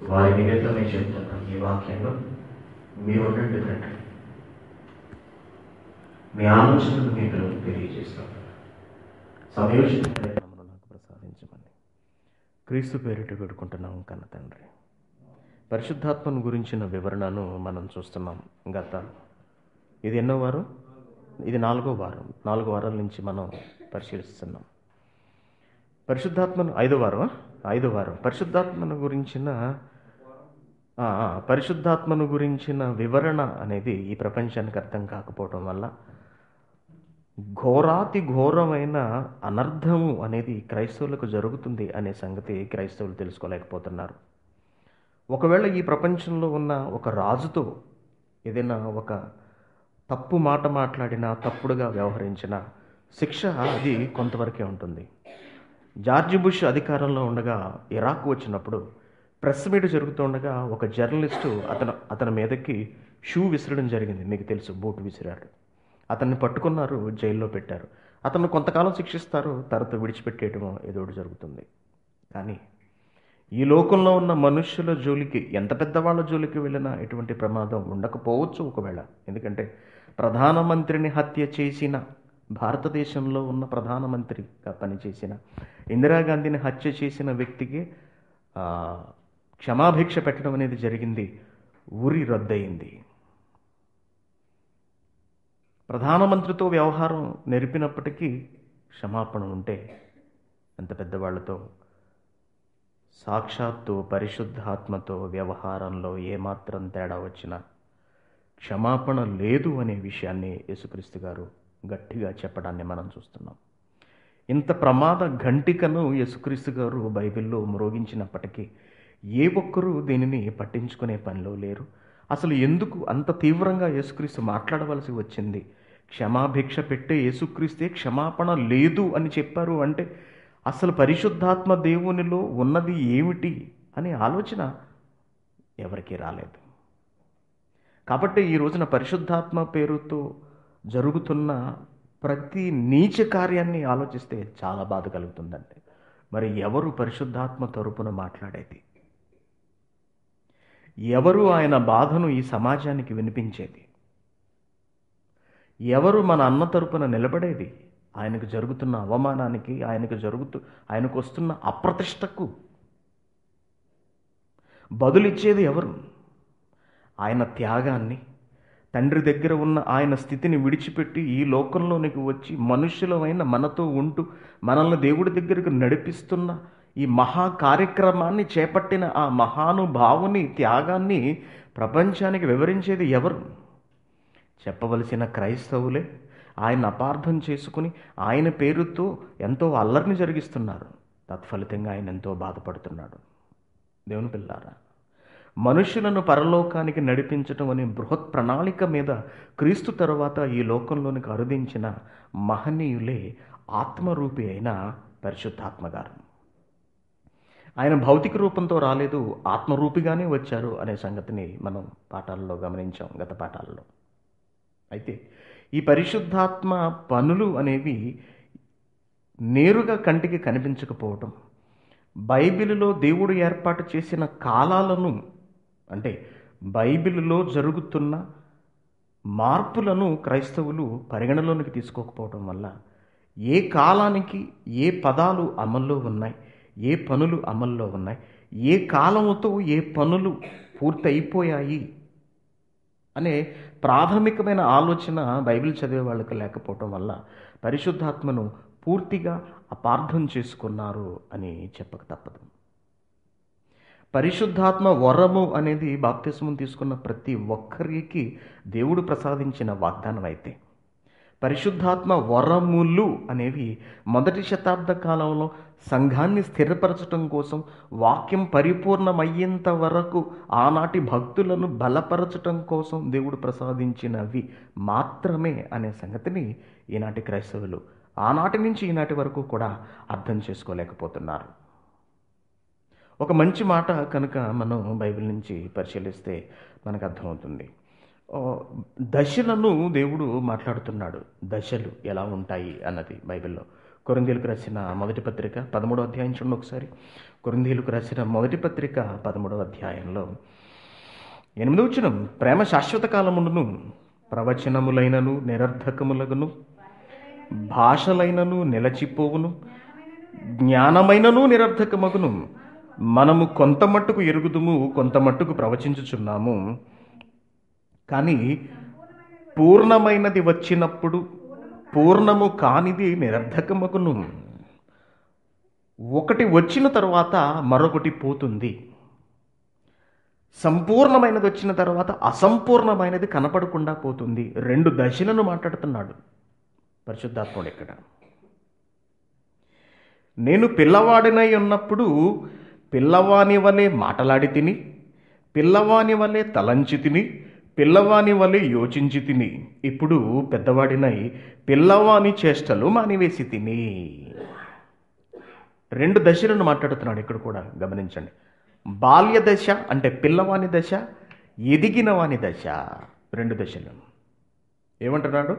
వారి నిమిత్తమే చెప్తున్న ఈ వాక్యంలో మీరు ఉండండి తండ్రి. మీ ఆలోచనలు మీ పిల్లలకు తెలియజేస్తాం. సమయోచితమైన నాకు ప్రసాదించమని క్రీస్తు పేరిట వేడుకుంటున్నాం కన్న తండ్రి. పరిశుద్ధాత్మను గురించిన వివరణను మనం చూస్తున్నాం. ఇది ఎన్నో వారం? ఇది 4వ వారం. 4 వారాల నుంచి మనం పరిశీలిస్తున్నాం. పరిశుద్ధాత్మను 5వ వారం పరిశుద్ధాత్మను గురించిన వివరణ అనేది ఈ ప్రపంచానికి అర్థం కాకపోవడం వల్ల ఘోరాతి ఘోరమైన అనర్థము అనేది క్రైస్తవులకు జరుగుతుంది అనే సంగతి క్రైస్తవులు తెలుసుకోలేకపోతున్నారు. ఒకవేళ ఈ ప్రపంచంలో ఉన్న ఒక రాజుతో ఏదైనా ఒక తప్పు మాట మాట్లాడినా, తప్పుడుగా వ్యవహరించిన శిక్ష అది కొంతవరకే ఉంటుంది. జార్జ్ బుష్ అధికారంలో ఉండగా ఇరాక్ వచ్చినప్పుడు ప్రెస్ మీట్ జరుగుతుండగా ఒక జర్నలిస్టు అతని మీదకి షూ విసరడం జరిగింది. మీకు తెలుసు, బూట్ విసిరాడు. అతన్ని పట్టుకున్నారు, జైల్లో పెట్టారు. అతను కొంతకాలం శిక్షిస్తారు, తర్వాత విడిచిపెట్టేయటమో ఏదో ఒకటి జరుగుతుంది. కానీ ఈ లోకంలో ఉన్న మనుష్యుల జోలికి, ఎంత పెద్దవాళ్ళ జోలికి వెళ్ళినా ఎటువంటి ప్రమాదం ఉండకపోవచ్చు ఒకవేళ. ఎందుకంటే ప్రధానమంత్రిని హత్య చేసిన, భారతదేశంలో ఉన్న ప్రధానమంత్రిగా పనిచేసిన ఇందిరాగాంధీని హత్య చేసిన వ్యక్తికి క్షమాభిక్ష పెట్టడం అనేది జరిగింది. ఉరి రద్దయింది. ప్రధానమంత్రితో వ్యవహారం నెరిపినప్పటికీ క్షమాపణ ఉంటే అంత పెద్దవాళ్లతో, సాక్షాత్తు పరిశుద్ధాత్మతో వ్యవహారంలో ఏమాత్రం తేడా వచ్చినా క్షమాపణ లేదు అనే విషయాన్ని యేసుక్రీస్తు గారు గట్టిగా చెప్పడాన్ని మనం చూస్తున్నాం. ఇంత ప్రమాద ఘంటికను యేసుక్రీస్తు గారు బైబిల్లో మ్రోగించినప్పటికీ ఏ ఒక్కరూ దీనిని పట్టించుకునే పనిలో లేరు. అసలు ఎందుకు అంత తీవ్రంగా యేసుక్రీస్తు మాట్లాడవలసి వచ్చింది? క్షమాభిక్ష పెట్టే యేసుక్రీస్తే క్షమాపణ లేదు అని చెప్పారు అంటే అసలు పరిశుద్ధాత్మ దేవునిలో ఉన్నది ఏమిటి అనే ఆలోచన ఎవరికీ రాలేదు. కాబట్టి ఈ రోజున పరిశుద్ధాత్మ పేరుతో జరుగుతున్న ప్రతి నీచ కార్యాన్ని ఆలోచిస్తే చాలా బాధ కలుగుతుందండి. మరి ఎవరు పరిశుద్ధాత్మ తరపున మాట్లాడేది? ఎవరు ఆయన బాధను ఈ సమాజానికి వినిపించేది? ఎవరు మన అన్న తరపున నిలబడేది? ఆయనకు జరుగుతున్న అవమానానికి, ఆయనకు వస్తున్న అప్రతిష్టకు బదులిచ్చేది ఎవరు? ఆయన త్యాగాన్ని, తండ్రి దగ్గర ఉన్న ఆయన స్థితిని విడిచిపెట్టి ఈ లోకంలోనికి వచ్చి మనుష్యులమైన మనతో ఉంటూ మనల్ని దేవుడి దగ్గరకు నడిపిస్తున్న ఈ మహా కార్యక్రమాన్ని చేపట్టిన ఆ మహానుభావుని త్యాగాన్ని ప్రపంచానికి వివరించేది ఎవరు? చెప్పవలసిన క్రైస్తవులే ఆయన అపార్థం చేసుకుని ఆయన పేరుతో ఎంతో అల్లరిని జరిగిస్తున్నారు. తత్ఫలితంగా ఆయన ఎంతో బాధపడుతున్నాడు. దేవుని పిల్లారా, మనుషులను పరలోకానికి నడిపించటం అనే బృహత్ ప్రణాళిక మీద క్రీస్తు తరువాత ఈ లోకంలోనికి అరుదించిన మహనీయులే ఆత్మరూపి అయిన పరిశుద్ధాత్మ గారు. ఆయన భౌతిక రూపంతో రాలేదు, ఆత్మరూపిగానే వచ్చారు అనే సంగతిని మనం పాఠాల్లో గమనించాం, గత పాఠాల్లో. అయితే ఈ పరిశుద్ధాత్మ పనులు అనేవి నేరుగా కంటికి కనిపించకపోవటం, బైబిలులో దేవుడు ఏర్పాటు చేసిన కాలాలను, అంటే బైబిలులో జరుగుతున్న మార్పులను క్రైస్తవులు పరిగణలోనికి తీసుకోకపోవడం వల్ల ఏ కాలానికి ఏ పదాలు అమల్లో ఉన్నాయి, ఏ పనులు అమల్లో ఉన్నాయి, ఏ కాలముతో ఏ పనులు పూర్తి అయిపోయాయి అనే ప్రాథమికమైన ఆలోచన బైబిల్ చదివే వాళ్ళకి లేకపోవటం వల్ల పరిశుద్ధాత్మను పూర్తిగా అపార్థం చేసుకున్నారు అని చెప్పక తప్పదు. పరిశుద్ధాత్మ వరము అనేది బాప్తిస్మం తీసుకున్న ప్రతి ఒక్కరికి దేవుడు ప్రసాదించిన వాగ్దానం అయితే, పరిశుద్ధాత్మ వరములు అనేవి మొదటి శతాబ్ద కాలంలో సంఘాన్ని స్థిరపరచటం కోసం, వాక్యం పరిపూర్ణమయ్యేంత వరకు ఆనాటి భక్తులను బలపరచటం కోసం దేవుడు ప్రసాదించినవి మాత్రమే అనే సంగతిని ఈనాటి క్రైస్తవులు ఆనాటి నుంచి ఈనాటి వరకు కూడా అర్థం చేసుకోలేకపోతున్నారు. ఒక మంచి మాట కనుక మనం బైబిల్ నుంచి పరిశీలిస్తే మనకు అర్థమవుతుంది. దశలను దేవుడు మాట్లాడుతున్నాడు. దశలు ఎలా ఉంటాయి అన్నది బైబిల్లో. కొరింథీయులకు రాసిన మొదటి పత్రిక 13వ అధ్యాయం చూడండి ఒకసారి. కొరింథీయులకు రాసిన మొదటి పత్రిక 13వ అధ్యాయంలో 8వ వచనం, ప్రేమ శాశ్వత కాలమును, ప్రవచనములైనను నిరర్థకములగును, భాషలైనను నిలచిపోవును, జ్ఞానమైనను నిరర్థకమగును. మనము కొంత మట్టుకు ఎరుగుదుము, కొంత మట్టుకు ప్రవచించుచున్నాము. కానీ పూర్ణమైనది వచ్చినప్పుడు పూర్ణము కానిది నిరర్థకమగును. ఒకటి వచ్చిన తర్వాత మరొకటి పోతుంది. సంపూర్ణమైనది వచ్చిన తర్వాత అసంపూర్ణమైనది కనపడకుండా పోతుంది. రెండు దశలను మాట్లాడుతున్నాడు పరిశుద్ధాత్ముడు ఇక్కడ. నేను పిల్లవాడినై ఉన్నప్పుడు పిల్లవాని వలె మాటలాడి తిని, పిల్లవాని వలె తలంచి తిని, పిల్లవాని వలె యోచించి తిని, ఇప్పుడు పెద్దవాడినై పిల్లవాని చేష్టలు మానివేసి తిని. రెండు దశలను మాట్లాడుతున్నాడు ఇక్కడ కూడా గమనించండి. బాల్య దశ అంటే పిల్లవాని దశ, ఎదిగిన వాని దశ, రెండు దశలు. ఏమంటున్నాడు?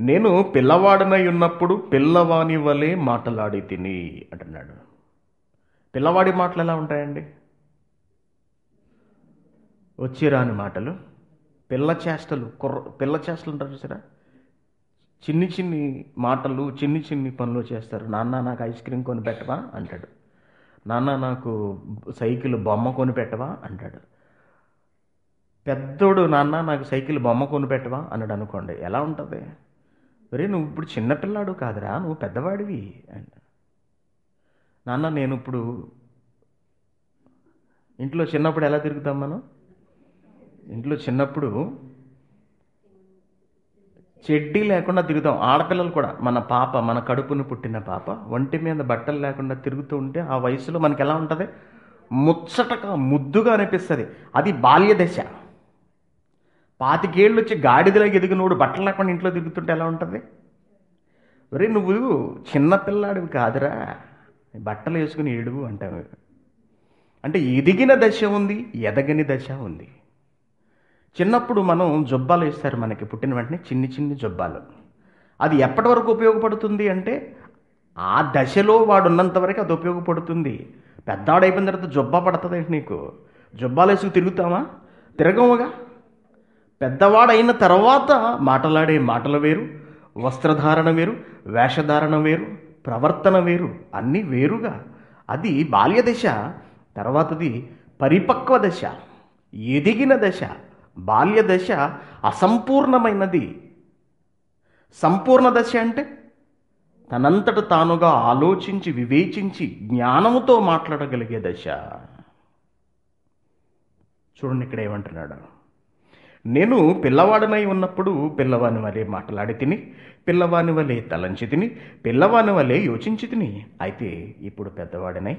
నేను పిల్లవాడినై ఉన్నప్పుడు పిల్లవాని వలె మాటలాడి తిని అంటున్నాడు. పిల్లవాడి మాటలు ఎలా ఉంటాయండి? వచ్చిరాని మాటలు, పిల్ల చేష్టలు ఉంటారు చూసారా? చిన్ని చిన్ని మాటలు, చిన్ని చిన్ని పనులు చేస్తారు. నాన్న నాకు ఐస్ క్రీమ్ కొని పెట్టవా అంటాడు. నాన్న నాకు సైకిల్ బొమ్మ కొని పెట్టవా అంటాడు. పెద్దోడు నాన్న నాకు సైకిల్ బొమ్మ కొని పెట్టవా అన్నాడు అనుకోండి, ఎలా ఉంటుంది? ఒరే నువ్వు ఇప్పుడు చిన్నపిల్లాడు కాదురా, నువ్వు పెద్దవాడివి అంట. నాన్న నేను ఇప్పుడు ఇంట్లో చిన్నప్పుడు ఎలా తిరుగుతాం మనం? ఇంట్లో చిన్నప్పుడు చెడ్డీ లేకుండా తిరుగుతాం. ఆడపిల్లలు కూడా, మన పాప, మన కడుపును పుట్టిన పాప ఒంటి మీద బట్టలు లేకుండా తిరుగుతూ ఉంటే ఆ వయసులో మనకి ఎలా ఉంటుంది? ముచ్చటగా ముద్దుగా అనిపిస్తుంది. అది బాల్య దశ. 25 ఏళ్ళు వచ్చి గాడిదలాగా ఎదిగినోడు బట్టలు లేకుండా ఇంట్లో తిరుగుతుంటే ఎలా ఉంటుంది? ఒరే నువ్వు చిన్నపిల్లాడివి కాదురా, బట్టలు వేసుకుని ఏడువు అంటావు. అంటే ఎదిగిన దశ ఉంది, ఎదగని దశ ఉంది. చిన్నప్పుడు మనం జొబ్బాలు వేస్తారు మనకి, పుట్టిన వెంటనే చిన్ని చిన్ని జొబ్బాలు. అది ఎప్పటి వరకు ఉపయోగపడుతుంది అంటే ఆ దశలో వాడు ఉన్నంత వరకు అది ఉపయోగపడుతుంది. పెద్దవాడు అయిపోయిన తర్వాత జొబ్బా పడుతుంది ఏంటి నీకు? జొబ్బాలు వేసుకు తిరుగుతామా? తిరగముగా. పెద్దవాడైన తర్వాత మాటలాడే మాటలు వేరు, వస్త్రధారణ వేరు, వేషధారణ వేరు, ప్రవర్తన వేరు, అన్నీ వేరుగా. అది బాల్య దశ. తర్వాతది పరిపక్వ దశ, ఎదిగిన దశ. బాల్య దశ అసంపూర్ణమైనది. సంపూర్ణ దశ అంటే తనంతట తానుగా ఆలోచించి వివేచించి జ్ఞానముతో మాట్లాడగలిగే దశ. చూడండి ఇక్కడ ఏమంటున్నాడు? నేను పిల్లవాడినై ఉన్నప్పుడు పిల్లవాని వలె మాట్లాడి తిని, పిల్లవాని వలె తలంచి తిని, పిల్లవాని వలె యోచించి తిని. అయితే ఇప్పుడు పెద్దవాడినై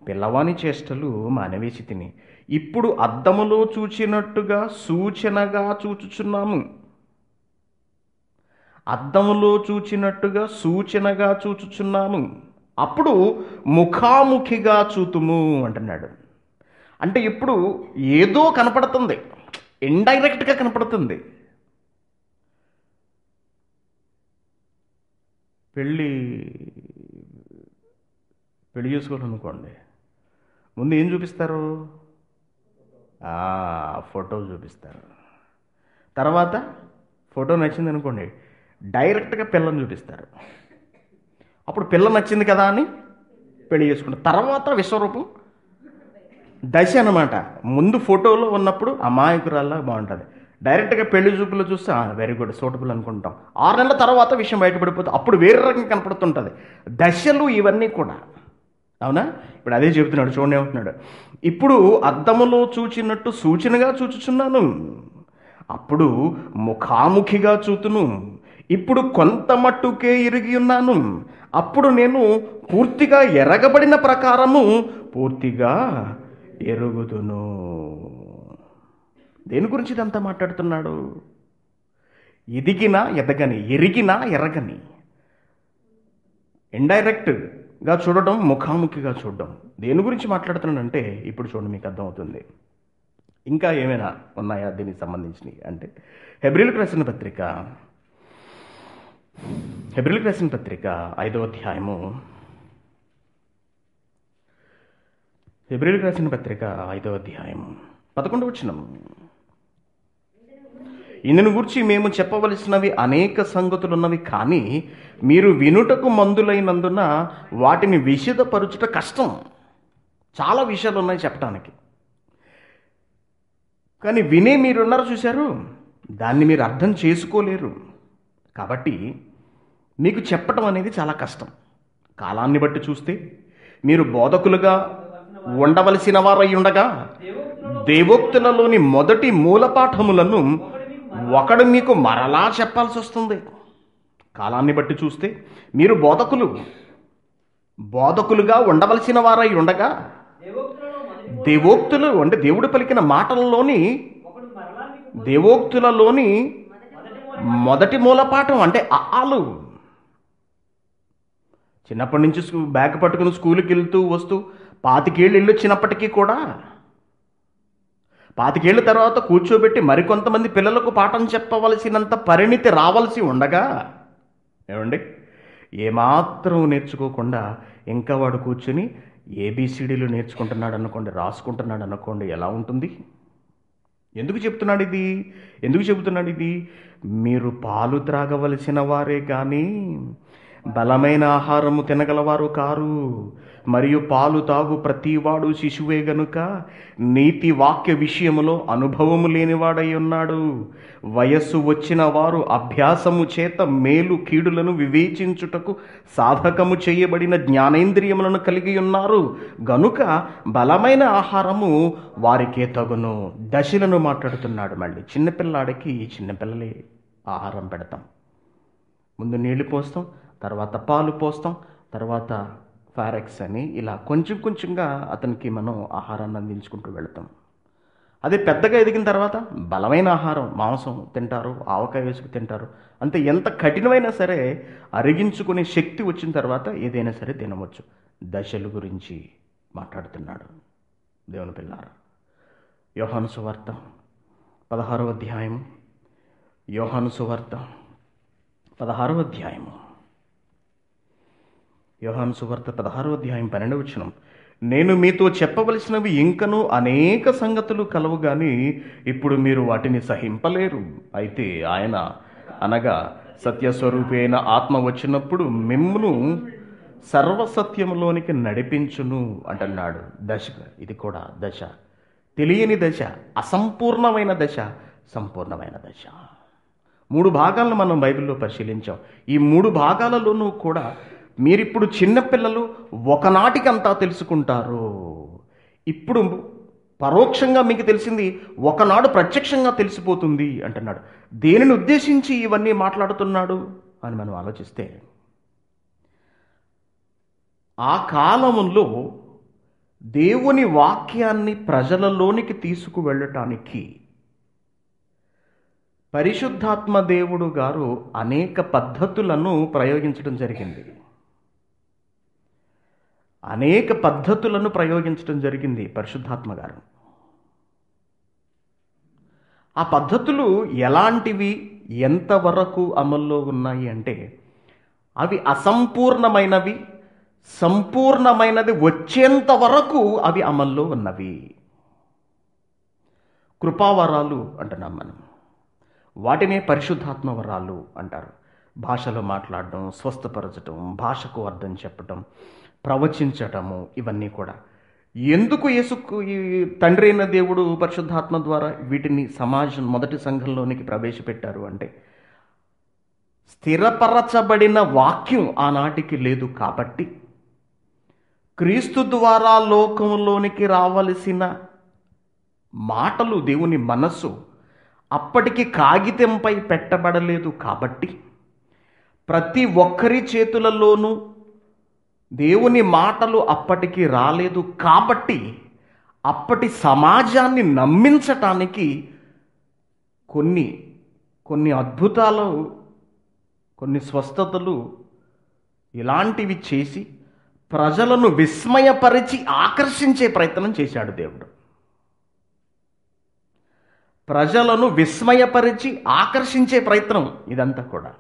పిల్లవాని చేష్టలు మానవేసి తిని, ఇప్పుడు అద్దములో చూచినట్టుగా సూచనగా చూచుచున్నాము. అద్దములో చూచినట్టుగా సూచనగా చూచుచున్నాము, అప్పుడు ముఖాముఖిగా చూతుము అంటున్నాడు. అంటే ఇప్పుడు ఏదో కనపడుతుంది, ఇండైరెక్ట్గా కనపడుతుంది. పెళ్ళి చేసుకోవాలనుకోండి, ముందు ఏం చూపిస్తారు? ఫోటో చూపిస్తారు. తర్వాత ఫోటో నచ్చింది అనుకోండి, డైరెక్ట్గా పిల్లని చూపిస్తారు. అప్పుడు పిల్ల నచ్చింది కదా అని పెళ్లి చేసుకుంటారు. తర్వాత విశ్వరూపం దశ అన్నమాట. ముందు ఫోటోలో ఉన్నప్పుడు అమాయకురాల్లా బాగుంటుంది. డైరెక్ట్గా పెళ్లి చూపులో చూస్తే వెరీ గుడ్, సూటబుల్ అనుకుంటాం. 6 నెలల తర్వాత విషయం బయటపడిపోతుంది. అప్పుడు వేరే రకంగా కనపడుతుంటుంది. దశలు ఇవన్నీ కూడా, అవునా? ఇప్పుడు అదే చెబుతున్నాడు. చూడండి ఏమంటున్నాడు? ఇప్పుడు అద్దములో చూచినట్టు సూచనగా చూచుచున్నాను, అప్పుడు ముఖాముఖిగా చూతును. ఇప్పుడు కొంత మట్టుకే ఎరిగి ఉన్నాను, అప్పుడు నేను పూర్తిగా ఎరగబడిన ప్రకారము పూర్తిగా ఎరుగుదును. దేని గురించి ఇదంతా మాట్లాడుతున్నాడు? ఎదిగినా ఎదగని, ఎరిగినా ఎరగని. ఇండైరెక్ట్గా చూడడం, ముఖాముఖిగా చూడడం. దేని గురించి మాట్లాడుతున్నాడంటే ఇప్పుడు చూడండి, మీకు అర్థమవుతుంది. ఇంకా ఏమైనా ఉన్నాయా దీనికి సంబంధించినవి అంటే, హెబ్రీయులకు రాసిన పత్రిక హెబ్రీయులకు రాసిన పత్రిక 5వ అధ్యాయము, హెబ్రీయులకు రాసిన పత్రిక 5వ అధ్యాయము 11వ వచనం. ఇందును గురించి మేము చెప్పవలసినవి అనేక సంగతులున్నవి, కానీ మీరు వినుటకు మందులైనందున వాటిని విశదపరుచుట కష్టం. చాలా విషయాలు ఉన్నాయి చెప్పడానికి, కానీ వినే మీరున్నారు చూశారు, దాన్ని మీరు అర్థం చేసుకోలేరు. కాబట్టి మీకు చెప్పటం అనేది చాలా కష్టం. కాలాన్ని బట్టి చూస్తే మీరు బోధకులుగా ఉండవలసిన వారై ఉండగా దేవోక్తులలోని మొదటి మూలపాఠములను ఒకడు మీకు మరలా చెప్పాల్సి వస్తుంది. కాలాన్ని బట్టి చూస్తే మీరు బోధకులుగా ఉండవలసిన వారై ఉండగా దేవోక్తులు అంటే దేవుడు పలికిన మాటలలోని దేవోక్తులలోని మొదటి మూలపాఠం అంటే ఆలు. చిన్నప్పటి నుంచి బ్యాగ్ పట్టుకుని స్కూల్కి వెళ్తూ వస్తూ 25 ఏళ్ళు వచ్చినప్పటికీ కూడా 25 ఏళ్ళ తర్వాత కూర్చోబెట్టి మరికొంతమంది పిల్లలకు పాఠం చెప్పవలసినంత పరిణితి రావాల్సి ఉండగా ఏమండి ఏమాత్రం నేర్చుకోకుండా ఇంకా వాడు కూర్చుని ఏబిసిడీలు నేర్చుకుంటున్నాడు అనుకోండి, రాసుకుంటున్నాడు అనుకోండి, ఎలా ఉంటుంది? ఎందుకు చెబుతున్నాడు ఇది? మీరు పాలు త్రాగవలసిన వారే కానీ బలమైన ఆహారము తినగలవారు కారు. మరియు పాలు తాగు ప్రతివాడు శిశువే గనుక నీతి వాక్య విషయములో అనుభవము లేనివాడై ఉన్నాడు. వయస్సు వచ్చిన వారు అభ్యాసము చేత మేలు కీడులను వివేచించుటకు సాధకము చేయబడిన జ్ఞానేంద్రియములను కలిగి ఉన్నారు గనుక బలమైన ఆహారము వారికే తగును. దశలను మాట్లాడుతున్నాడు. మళ్ళీ చిన్నపిల్లాడికి చిన్నపిల్లలే ఆహారం పెడతాం. ముందు నీళ్లు పోస్తాం, తర్వాత పాలు పోస్తాం, తర్వాత ఫారెక్స్ అని ఇలా కొంచెం కొంచెంగా అతనికి మనం ఆహారాన్ని అందించుకుంటూ వెళతాం. అదే పెద్దగా ఎదిగిన తర్వాత బలమైన ఆహారం, మాంసం తింటారు, ఆవకాయ వేసుకు తింటారు. అంతే, ఎంత కఠినమైనా సరే అరిగించుకునే శక్తి వచ్చిన తర్వాత ఏదైనా సరే తినవచ్చు. దశల గురించి మాట్లాడుతున్నాడు దేవుని పిల్లారా. యోహాను సువార్త 16వ అధ్యాయము, యోహాను సువార్త 16వ అధ్యాయము, యోహాను సువార్త 16వ అధ్యాయం 12వ వచనం. నేను మీతో చెప్పవలసినవి ఇంకనూ అనేక సంగతులు కలవు గాని ఇప్పుడు మీరు వాటిని సహింపలేరు. అయితే ఆయన అనగా సత్యస్వరూపి అయిన ఆత్మ వచ్చినప్పుడు మిమ్మును సర్వసత్యములోనికి నడిపించును అంటున్నాడు. దశ, ఇది కూడా దశ, తెలియని దశ, అసంపూర్ణమైన దశ, సంపూర్ణమైన దశ. 3 భాగాలను మనం బైబిల్లో పరిశీలించాం. ఈ 3 భాగాలలోనూ కూడా మీరిప్పుడు చిన్నపిల్లలు ఒకనాటికంతా తెలుసుకుంటారు. ఇప్పుడు పరోక్షంగా మీకు తెలిసింది ఒకనాడు ప్రత్యక్షంగా తెలిసిపోతుంది అంటున్నాడు. దేనిని ఉద్దేశించి ఇవన్నీ మాట్లాడుతున్నాడు అని మనం ఆలోచిస్తే, ఆ కాలంలో దేవుని వాక్యాన్ని ప్రజలలోనికి తీసుకువెళ్ళటానికి పరిశుద్ధాత్మ దేవుడు గారు అనేక పద్ధతులను ప్రయోగించడం జరిగింది. పరిశుద్ధాత్మ గారు. ఆ పద్ధతులు ఎలాంటివి, ఎంతవరకు అమల్లో ఉన్నాయి అంటే, అవి అసంపూర్ణమైనవి, సంపూర్ణమైనది వచ్చేంత వరకు అవి అమల్లో ఉన్నవి. కృపావరాలు అంటున్నాం మనం, వాటినే పరిశుద్ధాత్మ వరాలు అంటారు. భాషలో మాట్లాడడం, స్వస్థపరచడం, భాషకు అర్థం చెప్పడం, ప్రవచించటము, ఇవన్నీ కూడా. ఎందుకు యేసుకు ఈ తండ్రి అయిన దేవుడు పరిశుద్ధాత్మ ద్వారా వీటిని సమాజం మొదటి సంఘంలోనికి ప్రవేశపెట్టారు అంటే, స్థిరపరచబడిన వాక్యం ఆనాటికి లేదు కాబట్టి, క్రీస్తు ద్వారా లోకంలోనికి రావలసిన మాటలు, దేవుని మనస్సు అప్పటికి కాగితంపై పెట్టబడలేదు కాబట్టి, ప్రతి ఒక్కరి చేతులలోనూ దేవుని మాటలు అప్పటికి రాలేదు కాబట్టి, అప్పటి సమాజాన్ని నమ్మించటానికి కొన్ని అద్భుతాలు, కొన్ని స్వస్థతలు ఇలాంటివి చేసి ప్రజలను విస్మయపరిచి ఆకర్షించే ప్రయత్నం చేశాడు దేవుడు. ప్రజలను విస్మయపరిచి ఆకర్షించే ప్రయత్నం ఇదంతా కూడా.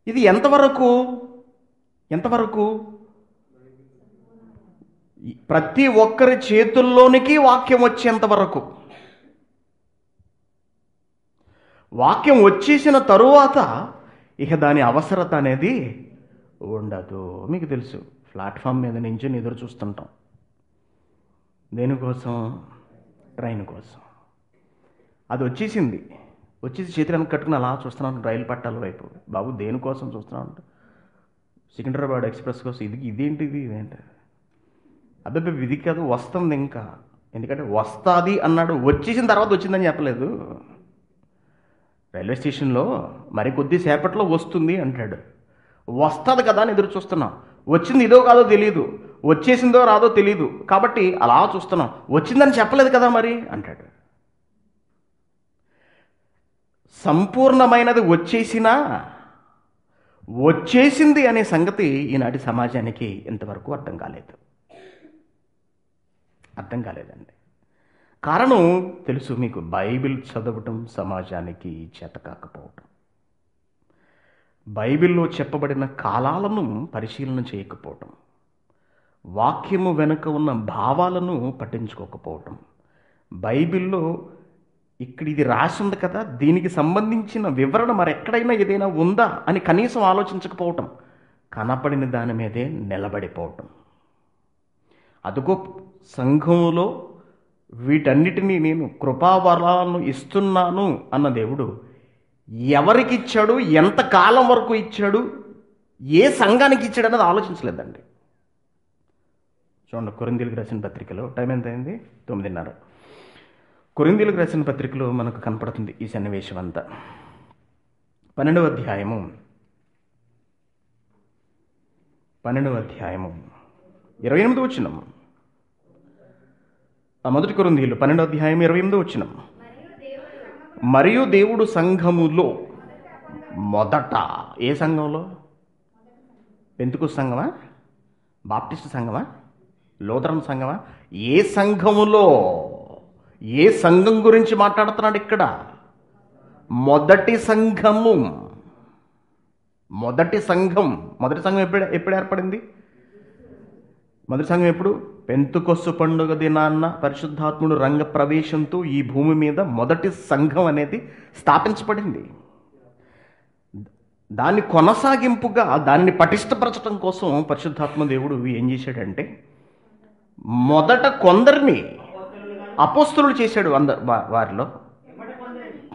ఇది ఎంతవరకు ప్రతి ఒక్కరి చేతుల్లోనికి వాక్యం వచ్చేంత వరకు. వాక్యం వచ్చేసిన తరువాత ఇక దాని అవసరత అనేది ఉండదు. మీకు తెలుసు, ప్లాట్ఫామ్ మీద నుంచి ఎదురు చూస్తుంటాం. దేనికోసం? ట్రైన్ కోసం. అది వచ్చేసి చేతులను కట్టుకుని అలా చూస్తున్నాను రైలు పట్టాల వైపు. బాబు దేనికోసం చూస్తున్నాను? సికింద్రాబాద్ ఎక్స్ప్రెస్ కోసం. ఇదేంటి అబ్బాయి ఇది కాదు, వస్తుంది ఇంకా. ఎందుకంటే వస్తుంది అన్నాడు, వచ్చేసిన తర్వాత వచ్చిందని చెప్పలేదు. రైల్వే స్టేషన్లో మరి కొద్దిసేపట్లో వస్తుంది అంటాడు. వస్తుంది కదా అని ఎదురు చూస్తున్నాం. వచ్చింది ఇదో కాదో తెలియదు, వచ్చేసిందో రాదో తెలియదు, కాబట్టి అలా చూస్తున్నాం. వచ్చిందని చెప్పలేదు కదా మరి అంటాడు. సంపూర్ణమైనది వచ్చేసింది అనే సంగతి ఈనాటి సమాజానికి ఇంతవరకు అర్థం కాలేదండి. కారణం తెలుసు మీకు, బైబిల్ చదవటం సమాజానికి చేత కాకపోవటం, బైబిల్లో చెప్పబడిన కాలాలను పరిశీలన చేయకపోవటం, వాక్యము వెనుక ఉన్న భావాలను పట్టించుకోకపోవటం, బైబిల్లో ఇక్కడ ఇది రాసి ఉంది కదా, దీనికి సంబంధించిన వివరణ మరెక్కడైనా ఏదైనా ఉందా అని కనీసం ఆలోచించకపోవటం, కనపడిన దాని మీదే నిలబడిపోవటం. అదుగో సంఘంలో వీటన్నిటినీ నేను కృపావరాలను ఇస్తున్నాను అన్న దేవుడు ఎవరికి ఇచ్చాడు, ఎంత కాలం వరకు ఇచ్చాడు, ఏ సంఘానికి ఇచ్చాడు అన్నది ఆలోచించలేదండి. చూడండి, కొరింథీయులకు రాసిన పత్రికలో టైం ఎంత అయింది? 9:30. కొరింథీయులకు రాసిన పత్రికలో మనకు కనపడుతుంది ఈ సన్నివేశం అంతా. 12వ అధ్యాయము 28వ వచనం. మొదటి కొరింథీయులు 12వ అధ్యాయం 28వ వచనం. మరియు దేవుడు సంఘములో మొదట, ఏ సంఘంలో? పెంతెకొస్తు సంఘమా? బాప్టిస్ట్ సంఘమా? లూథరన్ సంఘమా? ఏ సంఘములో? ఏ సంఘం గురించి మాట్లాడుతున్నాడు ఇక్కడ? మొదటి సంఘము. మొదటి సంఘం ఎప్పుడు ఏర్పడింది? మొదటి సంఘం ఎప్పుడు? పెంతెకొస్తు పండుగ దినాన్న పరిశుద్ధాత్ముడు రంగ ప్రవేశంతో ఈ భూమి మీద మొదటి సంఘం అనేది స్థాపించబడింది. దాని కొనసాగింపుగా దానిని పటిష్టపరచడం కోసం పరిశుద్ధాత్మ దేవుడు ఏం చేశాడంటే, మొదట కొందరిని అపోస్తలులు చేశాడు. వారిలో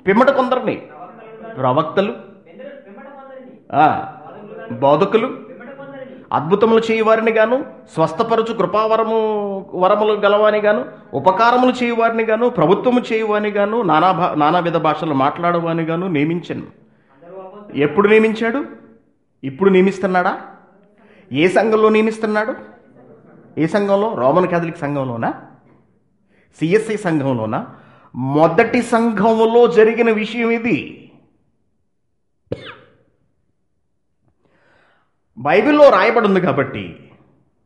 పిమ్మట కొందరిని ప్రవక్తలు, బోధకులు, అద్భుతములు చేయవారిని గాను, స్వస్థపరచు వరములు గలవాని గాను, ఉపకారములు చేయవారిని గాను, ప్రభుత్వము చేయవాని గాను, నానావిధ భాషలు మాట్లాడవాని గాను నియమించాను. ఎప్పుడు నియమించాడు? ఇప్పుడు నియమిస్తున్నాడా? ఏ సంఘంలో నియమిస్తున్నాడు? ఏ సంఘంలో? రోమన్ కాథలిక్ సంఘంలోనా? సిఎస్ఐ సంఘంలోనా? మొదటి సంఘంలో జరిగిన విషయం ఇది. బైబిల్లో రాయబడి ఉంది కాబట్టి,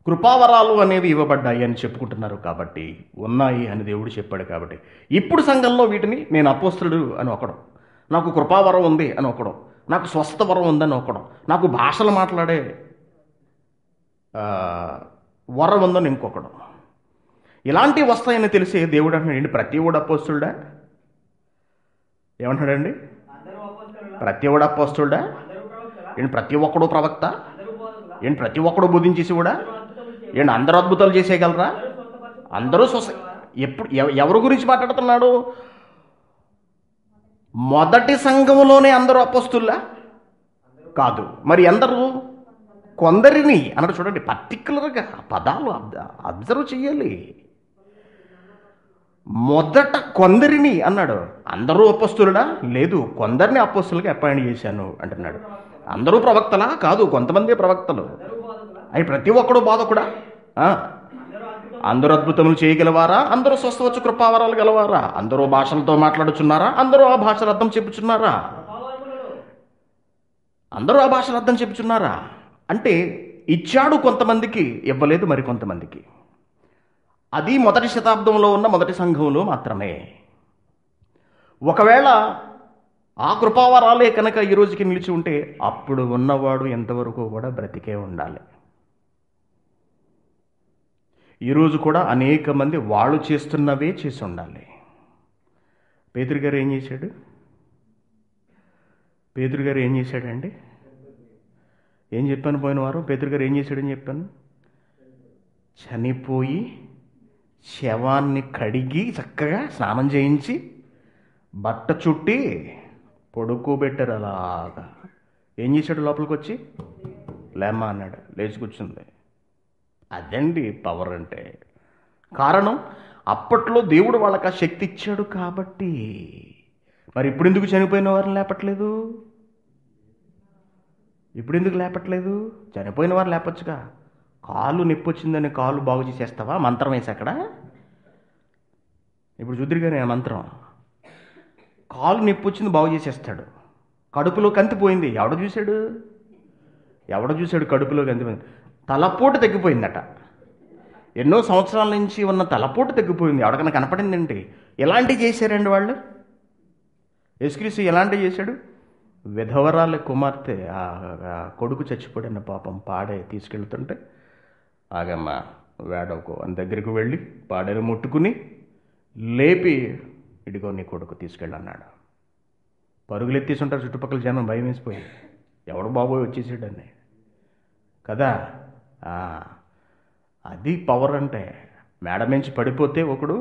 కృపావరాలు అనేవి ఇవ్వబడ్డాయి అని చెప్పుకుంటున్నారు కాబట్టి, ఉన్నాయి అని దేవుడు చెప్పాడు కాబట్టి, ఇప్పుడు సంఘంలో వీటిని నేను అపోస్తలుడు అని ఒకడం, నాకు కృపావరం ఉంది అని ఒకడం, నాకు స్వస్థ వరం ఉందని ఒకడం, నాకు భాషలు మాట్లాడే వరం ఉందని ఇంకొకడం, ఇలాంటివి వస్తాయని తెలిసి దేవుడు అంటున్నాడు, ప్రతి ఒడు అపోస్తలుడా? ఏమంటాడండి? ప్రతి ఒడు అపోస్తలుడా? ఏంటి ప్రతి ఒక్కడు ప్రవక్త? ఏంటి ప్రతి ఒక్కడు బోధించేసి కూడా? ఏంటి అందరూ అద్భుతాలు చేసేయగలరా? అందరూ ఎప్పుడు ఎవరి గురించి మాట్లాడుతున్నాడు? మొదటి సంఘములోనే అందరూ అపోస్తులా? కాదు. మరి అందరూ? కొందరిని అన్నాడు. చూడండి, పర్టికులర్గా పదాలు అబ్జర్వ్ చేయాలి. మొదట కొందరిని అన్నాడు. అందరూ అపోస్తులుడా? లేదు, కొందరిని అపోస్తులుగా అపాయింట్ చేశాను అంటున్నాడు. అందరూ ప్రవక్తలా? కాదు, కొంతమంది ప్రవక్తలు. అవి ప్రతి ఒక్కడు బోధకుడా? అందరూ అద్భుతములు చేయగలవారా? అందరూ స్వస్థవచ్చు కృపావరాలు గలవారా? అందరూ భాషలతో మాట్లాడుచున్నారా? అందరూ ఆ భాషల అర్థం చెప్పుచున్నారా? అందరూ ఆ భాషల అర్థం చెప్పుచున్నారా? అంటే ఇచ్చాడు కొంతమందికి, ఇవ్వలేదు మరి కొంతమందికి. అది మొదటి శతాబ్దంలో ఉన్న మొదటి సంఘంలో మాత్రమే. ఒకవేళ ఆ కృపావరాలే కనుక ఈ రోజుకి నిలిచి ఉంటే అప్పుడు ఉన్నవాడు ఎంతవరకు కూడా బ్రతికే ఉండాలి. ఈరోజు కూడా అనేక మంది వాళ్ళు చేస్తున్నవే చేసి ఉండాలి. పేతురు గారు ఏం చేశాడు? పేతురు గారు ఏం చేశాడండి? ఏం చెప్పాను పోయిన వారం? పేతురు గారు ఏం చేశాడని చెప్పాను? చనిపోయి శవాన్ని కడిగి చక్కగా స్నానం చేయించి బట్ట చుట్టి పడుకోబెట్టారు. అలాగా ఏం చేశాడు? లోపలికి వచ్చి లేమ్మా అన్నాడు. లేచి కూర్చుంది. అదండి పవర్ అంటే. కారణం, అప్పట్లో దేవుడు వాళ్ళకి ఆ శక్తి ఇచ్చాడు కాబట్టి. మరి ఇప్పుడు ఎందుకు చనిపోయిన వారిని లేపట్లేదు? ఇప్పుడు ఎందుకు లేపట్లేదు? చనిపోయిన వారు లేపచ్చుగా. కాలు నొప్పి వచ్చిందని కాలు బాగు చేసేస్తావా? మంత్రం వేసి అక్కడ ఇప్పుడు చూద్దరు కానీ ఆ మంత్రం. కాలు నొప్పి వచ్చింది బాగు చేసేస్తాడు. కడుపులో కంతి పోయింది. ఎవడ చూశాడు కడుపులో కంతి పోయింది? తలపోటు తగ్గిపోయిందట. ఎన్నో సంవత్సరాల నుంచి ఉన్న తలపోటు తగ్గిపోయింది. ఎవరికైనా కనపడిందండి? ఎలాంటివి చేశారండి వాళ్ళు? యేసుక్రీస్తు ఎలాంటివి చేశాడు? విధవరాల కుమార్తె ఆ కొడుకు చచ్చిపోయిన పాపం పాడే తీసుకెళ్తుంటే, ఆగమ్మ వేడవకు అని దగ్గరికి వెళ్ళి పాడేని ముట్టుకుని లేపి, ఇడిగో నీ కొడుకు తీసుకెళ్ళన్నాడు. పరుగులు ఎత్తేసుంటారు చుట్టుపక్కల జనం, భయం వేసిపోయింది. ఎవడు బాబోయ్ వచ్చేసాడని కదా. అది పవర్ అంటే. మేడ నుంచి పడిపోతే ఒకడు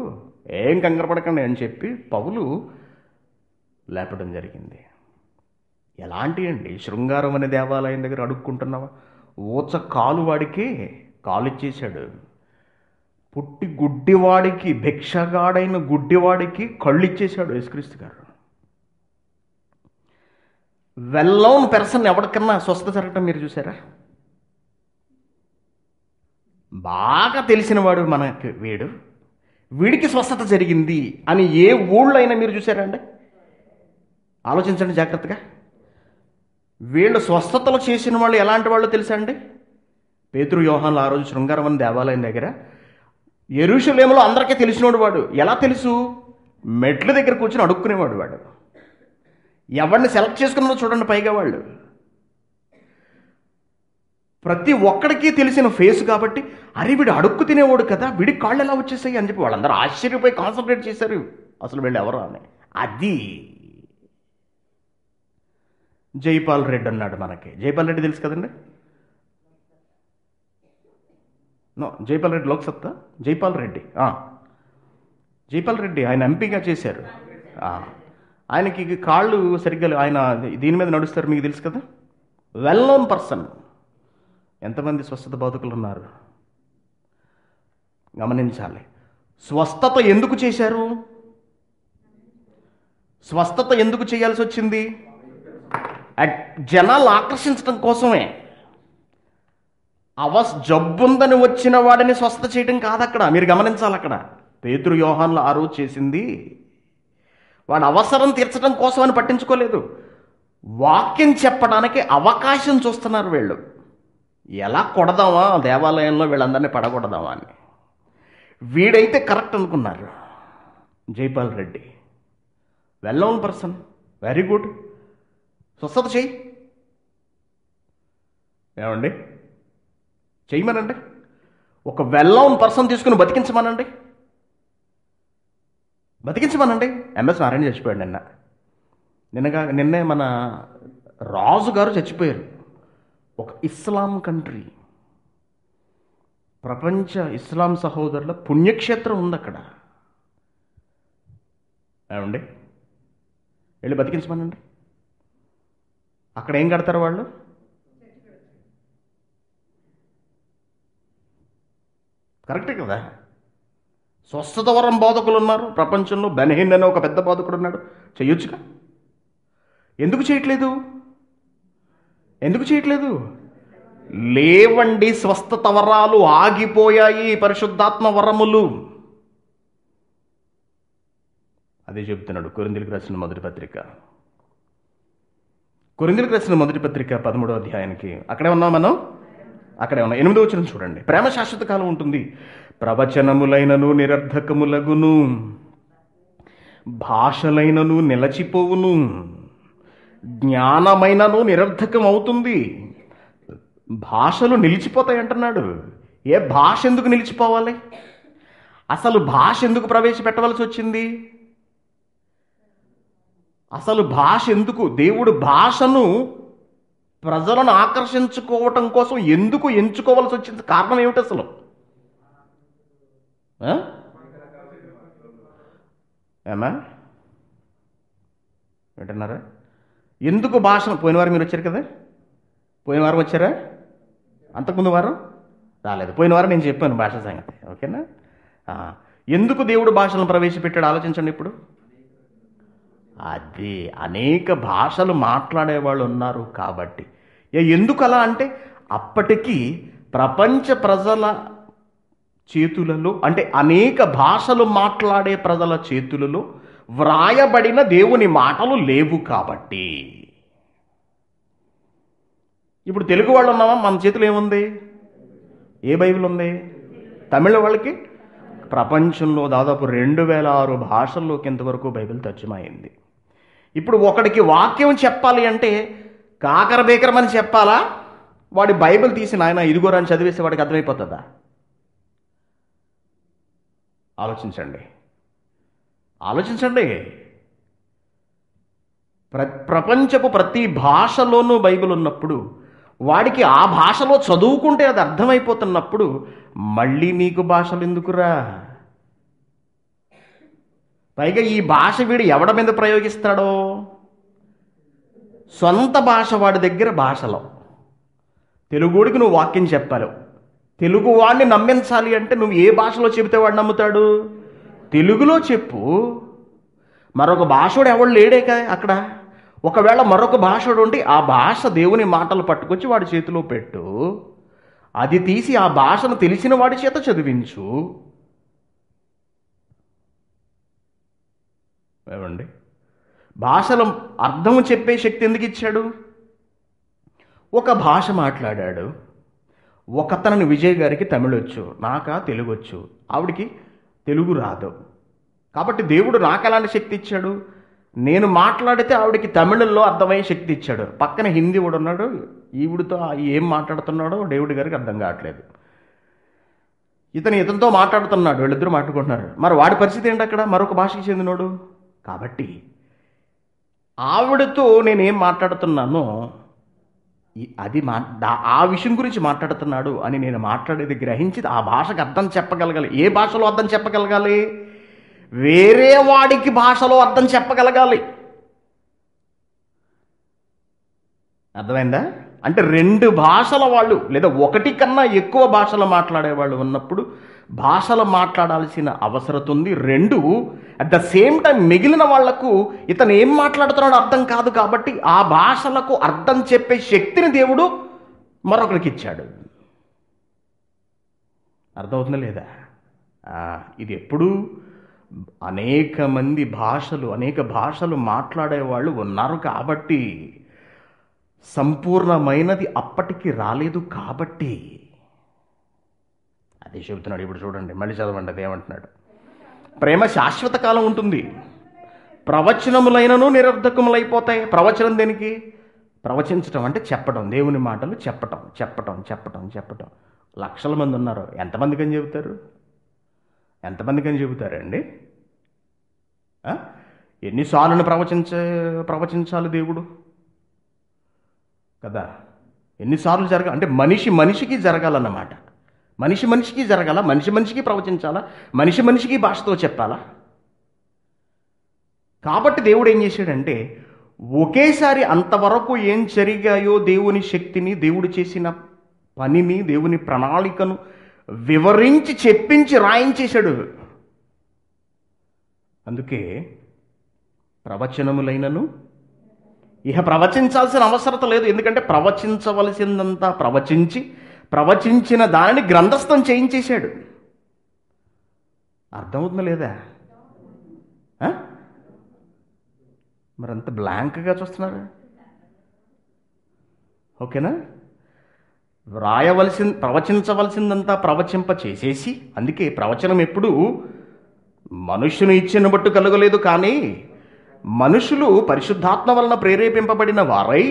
ఏం కంగారు పడకండి అని చెప్పి పౌలు లేపడం జరిగింది. ఎలాంటి అండి? శృంగారం అనే దేవాలయం దగ్గర అడుక్కుంటున్నావా? ఊచ కాలు వాడికి కాలు ఇచ్చేశాడు. పుట్టి గుడ్డివాడికి, భిక్షగాడైన గుడ్డివాడికి కళ్ళు ఇచ్చేశాడు యేసుక్రీస్తు గారు. వెల్ నోన్ పర్సన్ ఎవరికన్నా స్వస్థత జరగటం మీరు చూసారా? బాగా తెలిసినవాడు మనకి వీడికి స్వస్థత జరిగింది అని ఏ ఊళ్ళో అయినా మీరు చూసారండి? ఆలోచించండి జాగ్రత్తగా. వీళ్ళు స్వస్థతలు చేసిన వాళ్ళు ఎలాంటి వాళ్ళు తెలుసా అండి? పేతురు, యోహాన్లు ఆ రోజు శృంగారం అనే దేవాలయం దగ్గర యెరూషలేములో అందరికీ తెలిసినోడు వాడు. ఎలా తెలుసు? మెట్ల దగ్గర కూర్చొని అడుక్కునేవాడు వాడు. ఎవరిని సెలెక్ట్ చేసుకున్నారో చూడండి. పైగా వాళ్ళు ప్రతి ఒక్కడికి తెలిసిన ఫేస్ కాబట్టి, అరే వీడు అడుక్కు తినేవాడు కదా, వీడికి కాళ్ళు ఎలా వచ్చేసాయి అని చెప్పి వాళ్ళందరూ ఆశ్చర్యపోయి కాన్సన్ట్రేట్ చేశారు అసలు వీళ్ళు ఎవరు అని. అది జైపాల్ రెడ్డి అన్నాడు మనకి. జైపాల్ రెడ్డి తెలుసు కదండి? జైపాల్ రెడ్డి లోక్సత్తా. జైపాల్ రెడ్డి ఆయన ఎంపీగా చేశారు. ఆయనకి కాళ్ళు సరిగ్గా, ఆయన దీని మీద నడుస్తారు, మీకు తెలుసు కదా. Well known person. ఎంతమంది స్వస్థత బాధకులు ఉన్నారు గమనించాలి. స్వస్థత ఎందుకు చేశారు? స్వస్థత ఎందుకు చేయాల్సి వచ్చింది? జనాలు ఆకర్షించడం కోసమే. జబ్బుందని వచ్చిన వాడిని స్వస్థత చేయడం కాదు అక్కడ. మీరు గమనించాలి. అక్కడ పేతురు, యోహాన్లు ఆ రోజు చేసింది వాడు అవసరం తీర్చడం కోసం అని పట్టించుకోలేదు. వాక్యం చెప్పడానికి అవకాశం చూస్తున్నారు వీళ్ళు. ఎలా కొడదామా దేవాలయంలో వీళ్ళందరినీ పడగొడదామా అని. వీడైతే కరెక్ట్ అనుకున్నారు. Jaipal Reddy well known person, very good. స్వస్థత చెయ్యి. ఏమండి? చెయ్యమనండి. ఒక వెల్ నోన్ పర్సన్ తీసుకుని బతికించమనండి. ఎంఎస్ నారాయణ చచ్చిపోయాడు నిన్నే మన రాజు గారు చచ్చిపోయారు. ఒక ఇస్లాం కంట్రీ, ప్రపంచ ఇస్లాం సహోదరుల పుణ్యక్షేత్రం ఉంది అక్కడ. ఏమండి? వెళ్ళి బతికించమనండి. అక్కడ ఏం కడతారు వాళ్ళు? కరెక్టే కదా. స్వస్థత వరం బోధకులు ఉన్నారు ప్రపంచంలో. బెన్హిన్ అనే ఒక పెద్ద బోధకుడు ఉన్నాడు. చెయ్యొచ్చుగా. ఎందుకు చేయట్లేదు? లేవండి. స్వస్థత వరాలు ఆగిపోయాయి, పరిశుద్ధాత్మ వరములు. అదే చెప్తున్నాడు కొరింథీయులకు రాసిన మొదటి పత్రిక. 13వ అధ్యాయానికి అక్కడే ఉన్నాం మనం. 8వ వచనం చూడండి. ప్రేమ శాశ్వత కాలం ఉంటుంది, ప్రవచనములైనను నిరర్ధకములగును, భాషలైనను నిలచిపోవును, జ్ఞానమైనను నిరర్థకం అవుతుంది. భాషలు నిలిచిపోతాయి అంటున్నాడు. ఏ భాష ఎందుకు నిలిచిపోవాలి? అసలు భాష ఎందుకు ప్రవేశపెట్టవలసి వచ్చింది? అసలు భాష ఎందుకు? దేవుడు భాషను ప్రజలను ఆకర్షించుకోవటం కోసం ఎందుకు ఎంచుకోవాల్సి వచ్చింది? కారణం ఏమిటి అసలు? ఏమా వింటున్నారా? ఎందుకు భాషను? పోయిన వారం మీరు వచ్చారు కదా? పోయిన వారం వచ్చారా? అంతకుముందు వారం రాలేదు. పోయిన వారం నేను చెప్పాను భాష సంగతి. ఓకేనా? ఎందుకు దేవుడు భాషలను ప్రవేశపెట్టాడు ఆలోచించండి ఇప్పుడు. అది అనేక భాషలు మాట్లాడేవాళ్ళు ఉన్నారు కాబట్టి. ఎందుకు అలా అంటే, అప్పటికి ప్రపంచ ప్రజల చేతులలో, అంటే అనేక భాషలు మాట్లాడే ప్రజల చేతులలో వ్రాయబడిన దేవుని మాటలు లేవు కాబట్టి. ఇప్పుడు తెలుగు వాళ్ళు ఉన్నామా? మన చేతిలో ఏముంది? ఏ బైబిల్ ఉంది? తమిళ వాళ్ళకి ప్రపంచంలో దాదాపు 2006 భాషల్లోకి ఇంతవరకు బైబిల్ తర్జుమా అయింది. ఇప్పుడు ఒకడికి వాక్యం చెప్పాలి అంటే కాకర బేకరమని చెప్పాలా? వాడి బైబిల్ తీసి నాయన ఇదిగోరని చదివేసి వాడికి అర్థమైపోతుందా? ఆలోచించండి. ప్రపంచపు ప్రతి భాషలోనూ బైబిల్ ఉన్నప్పుడు, వాడికి ఆ భాషలో చదువుకుంటే అది అర్థమైపోతున్నప్పుడు మళ్ళీ నీకు భాషలు ఎందుకురా? పైగా ఈ భాష వీడు ఎవడ మీద ప్రయోగిస్తాడో? సొంత భాష వాడి దగ్గర భాషలో. తెలుగుడికి నువ్వు వాక్యం చెప్పాలి. తెలుగు వాడిని నమ్మించాలి అంటే నువ్వు ఏ భాషలో చెబితే వాడు నమ్ముతాడు? తెలుగులో చెప్పు. మరొక భాషోడు ఎవడు లేడే కదా అక్కడ. ఒకవేళ మరొక భాషోడు ఉంటే ఆ భాష దేవుని మాటలు పట్టుకొచ్చి వాడి చేతిలో పెట్టు. అది తీసి ఆ భాషను తెలిసిన వాడి చేత చదివించు. ఏమండి? భాషల అర్థం చెప్పే శక్తి ఎందుకు ఇచ్చాడు? ఒక భాష మాట్లాడాడు. ఒకతనని విజయ్ గారికి తమిళొచ్చు, నాకా తెలుగు వచ్చు, ఆవిడికి తెలుగు రాదు. కాబట్టి దేవుడు నాకు ఎలాంటి శక్తి ఇచ్చాడు? నేను మాట్లాడితే ఆవిడికి తమిళంలో అర్థమయ్యే శక్తి ఇచ్చాడు. పక్కన హిందీ కూడా ఉన్నాడు. ఈవిడితో ఏం మాట్లాడుతున్నాడో దేవుడి గారికి అర్థం కావట్లేదు. ఇతనితో మాట్లాడుతున్నాడు, వీళ్ళిద్దరూ మాట్లాడుకుంటున్నారు. మరి వాడి పరిస్థితి ఏంటి అక్కడ? మరొక భాషకి చెందినోడు. కాబట్టి ఆవిడతో నేనేం మాట్లాడుతున్నానో అది ఆ విషయం గురించి మాట్లాడుతున్నాడు అని నేను మాట్లాడేది గ్రహించి ఆ భాషకు అర్థం చెప్పగలగాలి. ఏ భాషలో అర్థం చెప్పగలగాలి? వేరే వాడికి భాషలో అర్థం చెప్పగలగాలి. అర్థమైందా? అంటే 2 భాషల వాళ్ళు లేదా ఒకటి కన్నా ఎక్కువ భాషలు మాట్లాడేవాళ్ళు ఉన్నప్పుడు భాషలు మాట్లాడాల్సిన అవసరం ఉంది. 2 అట్ ద సేమ్ టైం మిగిలిన వాళ్లకు ఇతను ఏం మాట్లాడుతున్నాడో అర్థం కాదు కాబట్టి ఆ భాషలకు అర్థం చెప్పే శక్తిని దేవుడు మరొకరికి ఇచ్చాడు. అర్థమవుతుందా లేదా? ఇది ఎప్పుడు అనేక భాషలు మాట్లాడేవాళ్ళు ఉన్నారు కాబట్టి, సంపూర్ణమైనది అప్పటికి రాలేదు కాబట్టి అదే చెబుతున్నాడు. ఇప్పుడు చూడండి, మళ్ళీ చదవండి. అది ఏమంటున్నాడు? ప్రేమ శాశ్వత కాలం ఉంటుంది, ప్రవచనములైనను నిరర్ధకములైపోతాయి. ప్రవచనం దేనికి? ప్రవచించటం అంటే చెప్పడం, దేవుని మాటలు చెప్పటం. లక్షల మంది ఉన్నారు. ఎంతమందికని చెబుతారండి? ఎన్నిసార్లు ప్రవచించాలి దేవుడు కదా? ఎన్నిసార్లు అంటే మనిషికి జరగాలన్నమాట. మనిషికి జరగాల, మనిషికి ప్రవచించాలా, మనిషికి భాషతో చెప్పాలా? కాబట్టి దేవుడు ఏం చేశాడంటే ఒకేసారి అంతవరకు ఏం జరిగాయో దేవుని శక్తిని, దేవుడు చేసిన పనిని, దేవుని ప్రణాళికను వివరించి చెప్పించి రాయించేశాడు. అందుకే ప్రవచనములైనను ఇహ ప్రవచించాల్సిన అవసరం లేదు. ఎందుకంటే ప్రవచించవలసిందంతా ప్రవచించిన దానిని గ్రంథస్థం చేయించేశాడు. అర్థమవుతుందా లేదా? మరంత బ్లాంక్గా చూస్తున్నారు. ఓకేనా? ప్రవచించవలసిందంతా ప్రవచింప చేసేసి, అందుకే ప్రవచనం ఎప్పుడు మనుష్యుని ఇచ్చిన బట్టు కలగలేదు, కానీ మనుషులు పరిశుద్ధాత్మ వలన ప్రేరేపింపబడిన వారై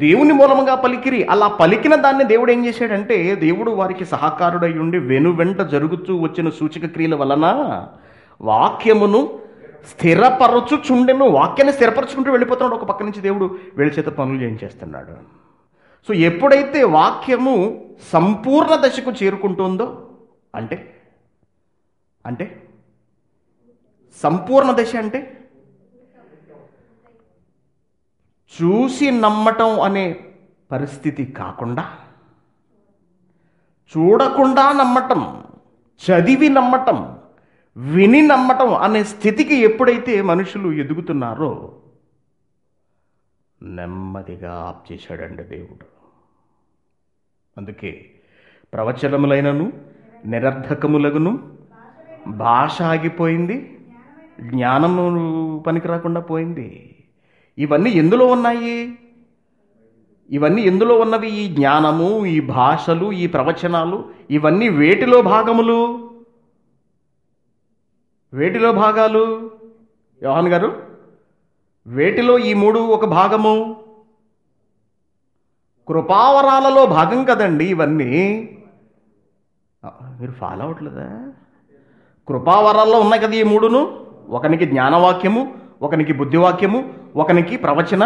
దేవుని మూలముగా పలికిరి. అలా పలికిన దాన్ని దేవుడు ఏం చేశాడంటే, దేవుడు వారికి సహకారుడై ఉండి వెనువెంట జరుగుతూ వచ్చిన సూచక క్రియల వలన వాక్యమును స్థిరపరచుచుండెను. వాక్యాన్ని స్థిరపరచుకుంటూ వెళ్ళిపోతున్నాడు. ఒక పక్క నుంచి దేవుడు వీళ్ళ చేత పనులు చేయించేస్తున్నాడు. సో ఎప్పుడైతే వాక్యము సంపూర్ణ దశకు చేరుకుంటుందో, అంటే అంటే సంపూర్ణ దశ అంటే చూసి నమ్మటం అనే పరిస్థితి కాకుండా చూడకుండా నమ్మటం, చదివి నమ్మటం, విని నమ్మటం అనే స్థితికి ఎప్పుడైతే మనుషులు ఎదుగుతున్నారో నెమ్మదిగా ఆప్ చేశాడండి దేవుడు. అందుకే ప్రవచనములైనను నిరర్ధకములగును, భాష ఆగిపోయింది, జ్ఞానము పనికి రాకుండా పోయింది. ఇవన్నీ ఎందులో ఉన్నాయి? ఇవన్నీ ఎందులో ఉన్నవి? ఈ జ్ఞానము, ఈ భాషలు, ఈ ప్రవచనాలు, ఇవన్నీ వేటిలో భాగములు? వేటిలో భాగాలు యోహాన్ గారు? వేటిలో ఈ మూడు ఒక భాగము? కృపావరాలలో భాగం కదండి ఇవన్నీ. మీరు ఫాలో అవ్వట్లేదా? కృపావరాల్లో ఉన్నాయి కదా ఈ మూడును. ఒకనికి జ్ఞానవాక్యము, ఒకనికి బుద్ధివాక్యము, ఒకనికి ప్రవచన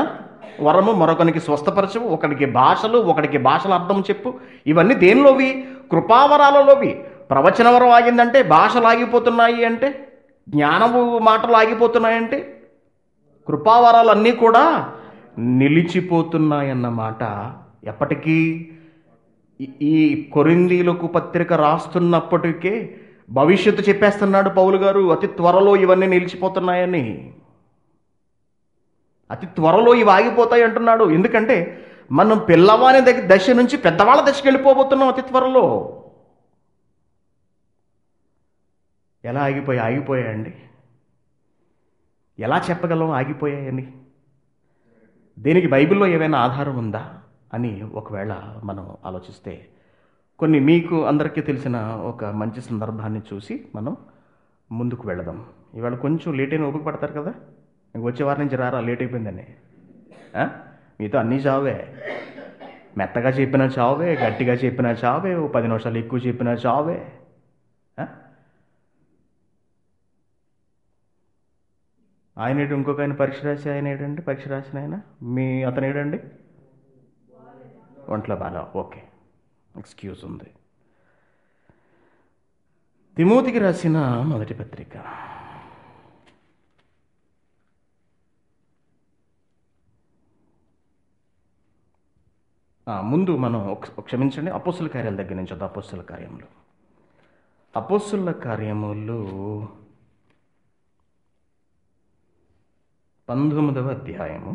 వరము, మరొకనికి స్వస్థపరచము, ఒకనికి భాషలు, ఒకనికి భాషల అర్థం చెప్పు. ఇవన్నీ దేనిలోవి? కృపావరాలలోవి. ప్రవచన వరం ఆగిందంటే, భాషలు ఆగిపోతున్నాయి అంటే, జ్ఞానము మాటలు ఆగిపోతున్నాయంటే, కృపావరాలన్నీ కూడా నిలిచిపోతున్నాయన్నమాట. ఎప్పటికీ? ఈ కొరింథీయులకు పత్రిక రాస్తున్నప్పటికే భవిష్యత్తు చెప్పేస్తున్నాడు పౌలు గారు. అతి త్వరలో ఇవన్నీ నిలిచిపోతున్నాయని, అతి త్వరలో ఇవి ఆగిపోతాయి అంటున్నాడు. ఎందుకంటే మనం పిల్లవాని దశ నుంచి పెద్దవాళ్ళ దశకి వెళ్ళిపోబోతున్నాం అతి త్వరలో. ఎలా ఆగిపోయాయండి? ఎలా చెప్పగలం ఆగిపోయాయని? దీనికి బైబిల్లో ఏమైనా ఆధారం ఉందా అని ఒకవేళ మనం ఆలోచిస్తే, కొన్ని మీకు అందరికీ తెలిసిన ఒక మంచి సందర్భాన్ని చూసి మనం ముందుకు వెళదాం. ఇవాళ కొంచెం లేట్ అయిన ఓపిక పడతారు కదా, ఇంక వచ్చే వారి నుంచి రారా లేట్ అయిపోయిందని. మీతో అన్నీ చావే, మెత్తగా చెప్పినా చావే, గట్టిగా చెప్పినా చావే, 10 నిమిషాలు ఎక్కువ చెప్పినా చావే. ఆయన ఏడు, ఇంకొక ఆయన పరీక్ష రాసి ఆయన ఏడండి, పరీక్ష రాసిన ఆయన అతను ఏడండి, ఒంట్లో బాగా ఓకే, ఎక్స్క్యూజ్ ఉంది. తిమోతికి రాసిన మొదటి పత్రిక, ముందు మనం క్షమించండి, అపోస్తుల కార్యాల దగ్గర నుంచి వద్దాం. అపోస్తుల కార్యములు 19వ అధ్యాయము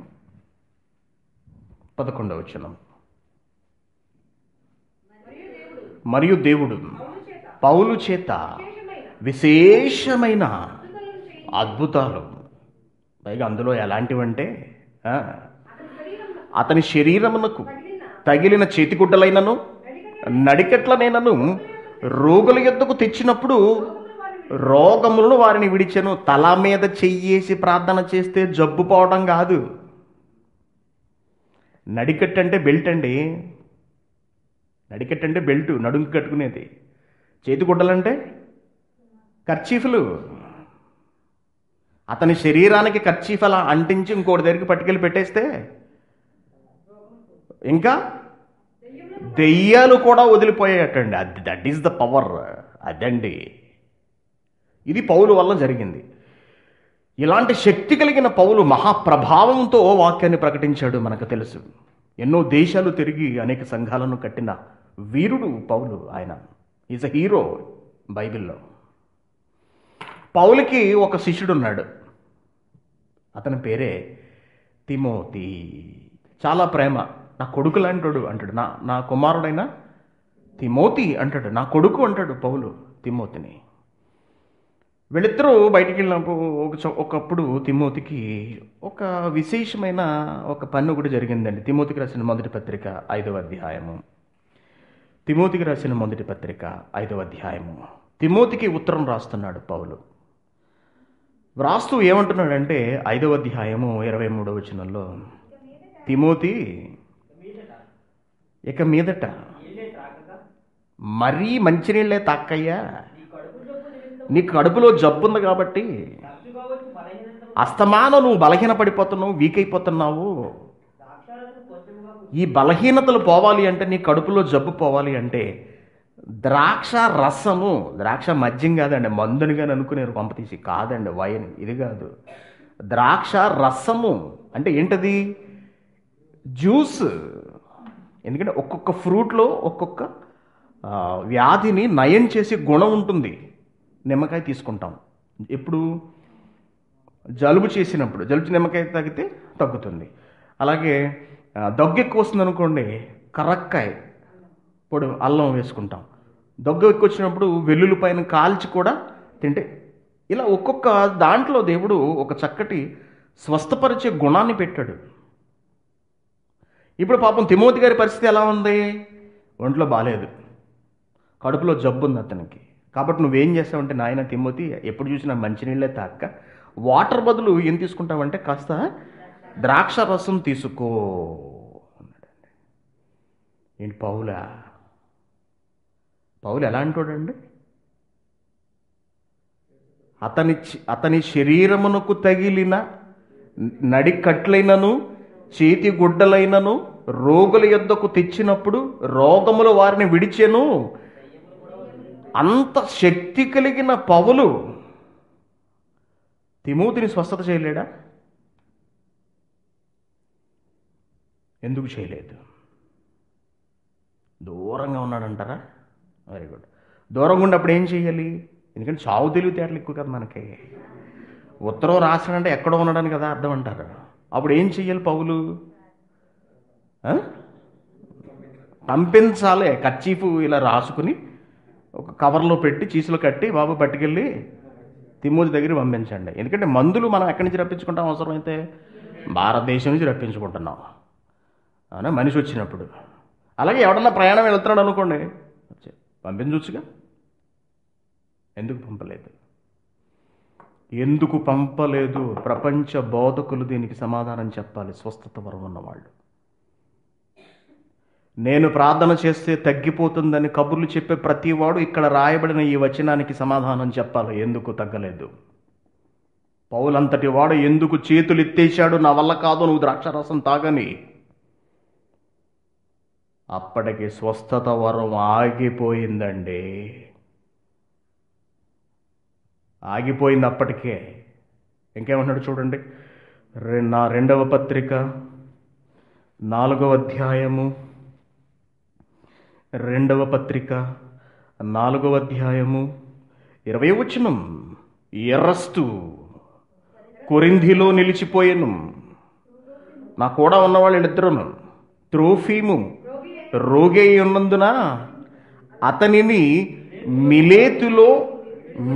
11వ వచనం. మరియు దేవుడు పౌలు చేత విశేషమైన అద్భుతాలు, పైగా అందులో ఎలాంటివంటే అతని శరీరమునకు తగిలిన చేతిగుడ్డలైనను నడికట్లనైనను రోగుల యొద్దకు తెచ్చినప్పుడు రోగములను వారిని విడిచెను. తల మీద చెయ్యేసి ప్రార్థన చేస్తే జబ్బు పోవడం కాదు. నడికట్టు అంటే బెల్ట్ అండి. నడికట్టు అంటే బెల్ట్, నడుంకి కట్టుకునేది. చేతిగుడ్డలంటే కర్చీఫ్లు. అతని శరీరానికి కర్చీఫ్ అలా అంటించి ఇంకోటి దగ్గరికి పట్టుకెళ్ళి పెట్టేస్తే ఇంకా దెయ్యాలు కూడా వదిలిపోయాయటండి. That is the power. అదండి, ఇది పౌలు వల్ల జరిగింది. ఇలాంటి శక్తి కలిగిన పౌలు మహాప్రభావంతో వాక్యాన్ని ప్రకటించాడు. మనకు తెలుసు, ఎన్నో దేశాలు తిరిగి అనేక సంఘాలను కట్టిన వీరుడు పౌలు. ఆయన ఈజ్ అ హీరో బైబిల్లో. పౌలుకి ఒక శిష్యుడు ఉన్నాడు, అతని పేరే తిమోతి. చాలా ప్రేమ. నా కొడుకు లాంటాడు అంటాడు, నా కుమారుడైన తిమోతి అంటాడు, నా కొడుకు అంటాడు పౌలు తిమోతిని. వీళ్ళిద్దరూ బయటికి వెళ్ళినప్పుడు ఒకప్పుడు తిమోతికి ఒక విశేషమైన ఒక పని ఒకటి జరిగిందండి. తిమోతికి రాసిన మొదటి పత్రిక 5వ అధ్యాయము. తిమోతికి రాసిన మొదటి పత్రిక 5వ అధ్యాయము. తిమోతికి ఉత్తరం రాస్తున్నాడు పౌలు. వ్రాస్తూ ఏమంటున్నాడంటే 5వ అధ్యాయము 23వ వచనంలో, తిమోతి ఇక మీదట మరీ మంచినీళ్ళే తాక్కయ్యా, నీ కడుపులో జబ్బు ఉంది కాబట్టి అస్తమానం నువ్వు బలహీన పడిపోతున్నావు, వీక్ అయిపోతున్నావు. ఈ బలహీనతలు పోవాలి అంటే, నీ కడుపులో జబ్బు పోవాలి అంటే ద్రాక్ష రసము, ద్రాక్ష మద్యం కాదండి, మందునిగా అనుకునేరు పంపతీసి, కాదండి వైన్, ఇది కాదు. ద్రాక్ష రసము అంటే ఏంటది? జ్యూస్. ఎందుకంటే ఒక్కొక్క ఫ్రూట్లో ఒక్కొక్క వ్యాధిని నయం చేసే గుణం ఉంటుంది. నిమ్మకాయ తీసుకుంటాం ఎప్పుడు? జలుబు చేసినప్పుడు, జలుబు నిమ్మకాయ తాగితే తగ్గుతుంది. అలాగే దగ్గు ఎక్కువ వస్తుంది అనుకోండి, కరక్కాయ పొడి అల్లం వేసుకుంటాం. దగ్గు ఎక్కువ వచ్చినప్పుడు వెల్లుల్లి పైన కాల్చి కూడా తింటే, ఇలా ఒక్కొక్క దాంట్లో దేవుడు ఒక చక్కటి స్వస్థపరిచే గుణాన్ని పెట్టాడు. ఇప్పుడు పాపం తిమోతి గారి పరిస్థితి ఎలా ఉంది? ఒంట్లో బాగాలేదు, కడుపులో జబ్బు ఉంది అతనికి. కాబట్టి నువ్వేం చేస్తావంటే, నాయన తిమోతి, ఎప్పుడు చూసినా మంచినీళ్ళే తాక్క, వాటర్ బదులు ఏం తీసుకుంటావంటే కాస్త ద్రాక్ష రసం తీసుకో అన్నాడండి. ఏంటి పౌలు ఎలా అంటాడండి? అతని శరీరమునకు తగిలిన నడికట్లైనను చేతి గుడ్డలైనను రోగుల యొద్దకు తెచ్చినప్పుడు రోగములు వారిని విడిచెను. అంత శక్తి కలిగిన పౌలు తిమోతిని స్వస్థత చేయలేడా? ఎందుకు చేయలేదు? దూరంగా ఉన్నాడంటారా? Very good. దూరంగా ఉన్నప్పుడు ఏం చేయాలి? ఎందుకంటే చావు తెలివితేటలు ఎక్కువ కదా మనకి. ఉత్తరం రాసాడంటే ఎక్కడో ఉన్నాడని కదా అర్థం అంటారు. అప్పుడు ఏం చెయ్యాలి పౌలు? పంపించాలి. కర్చీఫ్ ఇలా రాసుకుని ఒక కవర్లో పెట్టి చీసులో కట్టి, బాబు పట్టుకెళ్ళి తిమోతి దగ్గర పంపించండి. ఎందుకంటే మందులు మనం ఎక్కడి నుంచి రప్పించుకుంటాం? అవసరమైతే భారతదేశం నుంచి రప్పించుకుంటున్నాం, అవునా, మనిషి వచ్చినప్పుడు. అలాగే ఎవడన్నా ప్రయాణం వెళ్తున్నాడు అనుకోండి, పంపించవచ్చుగా. ఎందుకు పంపలేదు? ప్రపంచ బోధకులు దీనికి సమాధానం చెప్పాలి. స్వస్థత వరం ఉన్నవాళ్ళు. నేను ప్రార్థన చేస్తే తగ్గిపోతుందని కబుర్లు చెప్పే ప్రతివాడు ఇక్కడ రాయబడిన ఈ వచనానికి సమాధానం చెప్పాలి. ఎందుకు తగ్గలేదు? పౌలంతటి వాడు ఎందుకు చేతులు ఎత్తేశాడు? నా వల్ల కాదు, నువ్వు ద్రాక్షారసం తాగని. అప్పటికి స్వస్థత వరం ఆగిపోయిందండి, ఆగిపోయింది అప్పటికే. ఇంకేమన్నాడు చూడండి, నా 2వ పత్రిక 4వ అధ్యాయము, 2వ పత్రిక 4వ అధ్యాయము 20వ వచనం. ఎర్రస్తు కొరింథీలో నిలిచిపోయాను, నా కూడా ఉన్నవాళ్ళు వీళ్ళిద్దరును. త్రోఫీము రోగి ఉన్నందున అతనిని మిలేతులో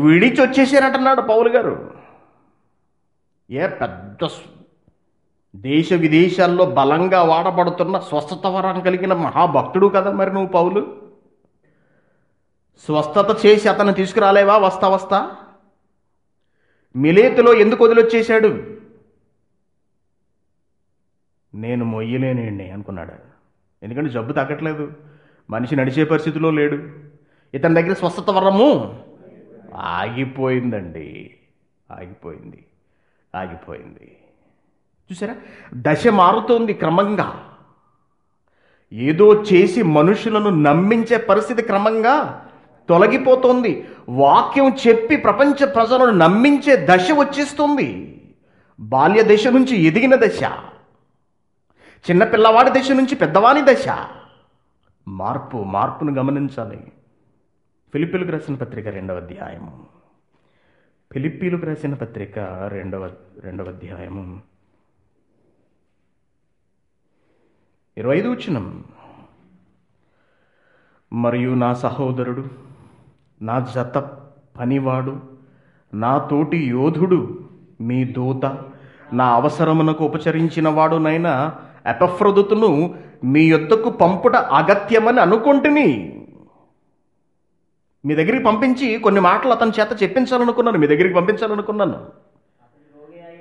విడిచొచ్చేసారటన్నాడు పౌలు గారు. పెద్ద దేశ విదేశాల్లో బలంగా వాడబడుతున్న స్వస్థత వరం కలిగిన మహాభక్తుడు కదా మరి నువ్వు పౌలు. స్వస్థత చేసి అతను తీసుకురాలేవా? వస్తా మిలేతులో ఎందుకు వదిలొచ్చేశాడు? నేను మొయ్యలేనండి అనుకున్నాడు. ఎందుకంటే జబ్బు తగ్గట్లేదు, మనిషి నడిచే పరిస్థితిలో లేడు. ఇతని దగ్గర స్వస్థత వరము ఆగిపోయిందండి, ఆగిపోయింది. చూసారా, దశ మారుతోంది క్రమంగా. ఏదో చేసి మనుషులను నమ్మించే పరిస్థితి క్రమంగా తొలగిపోతోంది. వాక్యం చెప్పి ప్రపంచ ప్రజలను నమ్మించే దశ వచ్చేస్తుంది. బాల్య దశ నుంచి ఎదిగిన దశ, చిన్నపిల్లవాడి దశ నుంచి పెద్దవాని దశ, మార్పును గమనించాలి. ఫిలిప్పీలకు రాసిన పత్రిక 2వ అధ్యాయము, ఫిలిప్పీలకు రాసిన పత్రిక 2వ అధ్యాయము 25వ వచనం. మరియు నా సహోదరుడు, నా జత పనివాడు, నా తోటి యోధుడు, మీ దూత, నా అవసరమునకు ఉపచరించిన వాడునైనా ఎపఫ్రొదితును మీ యొద్దకు పంపుట అగత్యమని అనుకుంటుని. మీ దగ్గరికి పంపించి కొన్ని మాటలు అతని చేత చెప్పించాలనుకున్నాను, మీ దగ్గరికి పంపించాలనుకున్నాను.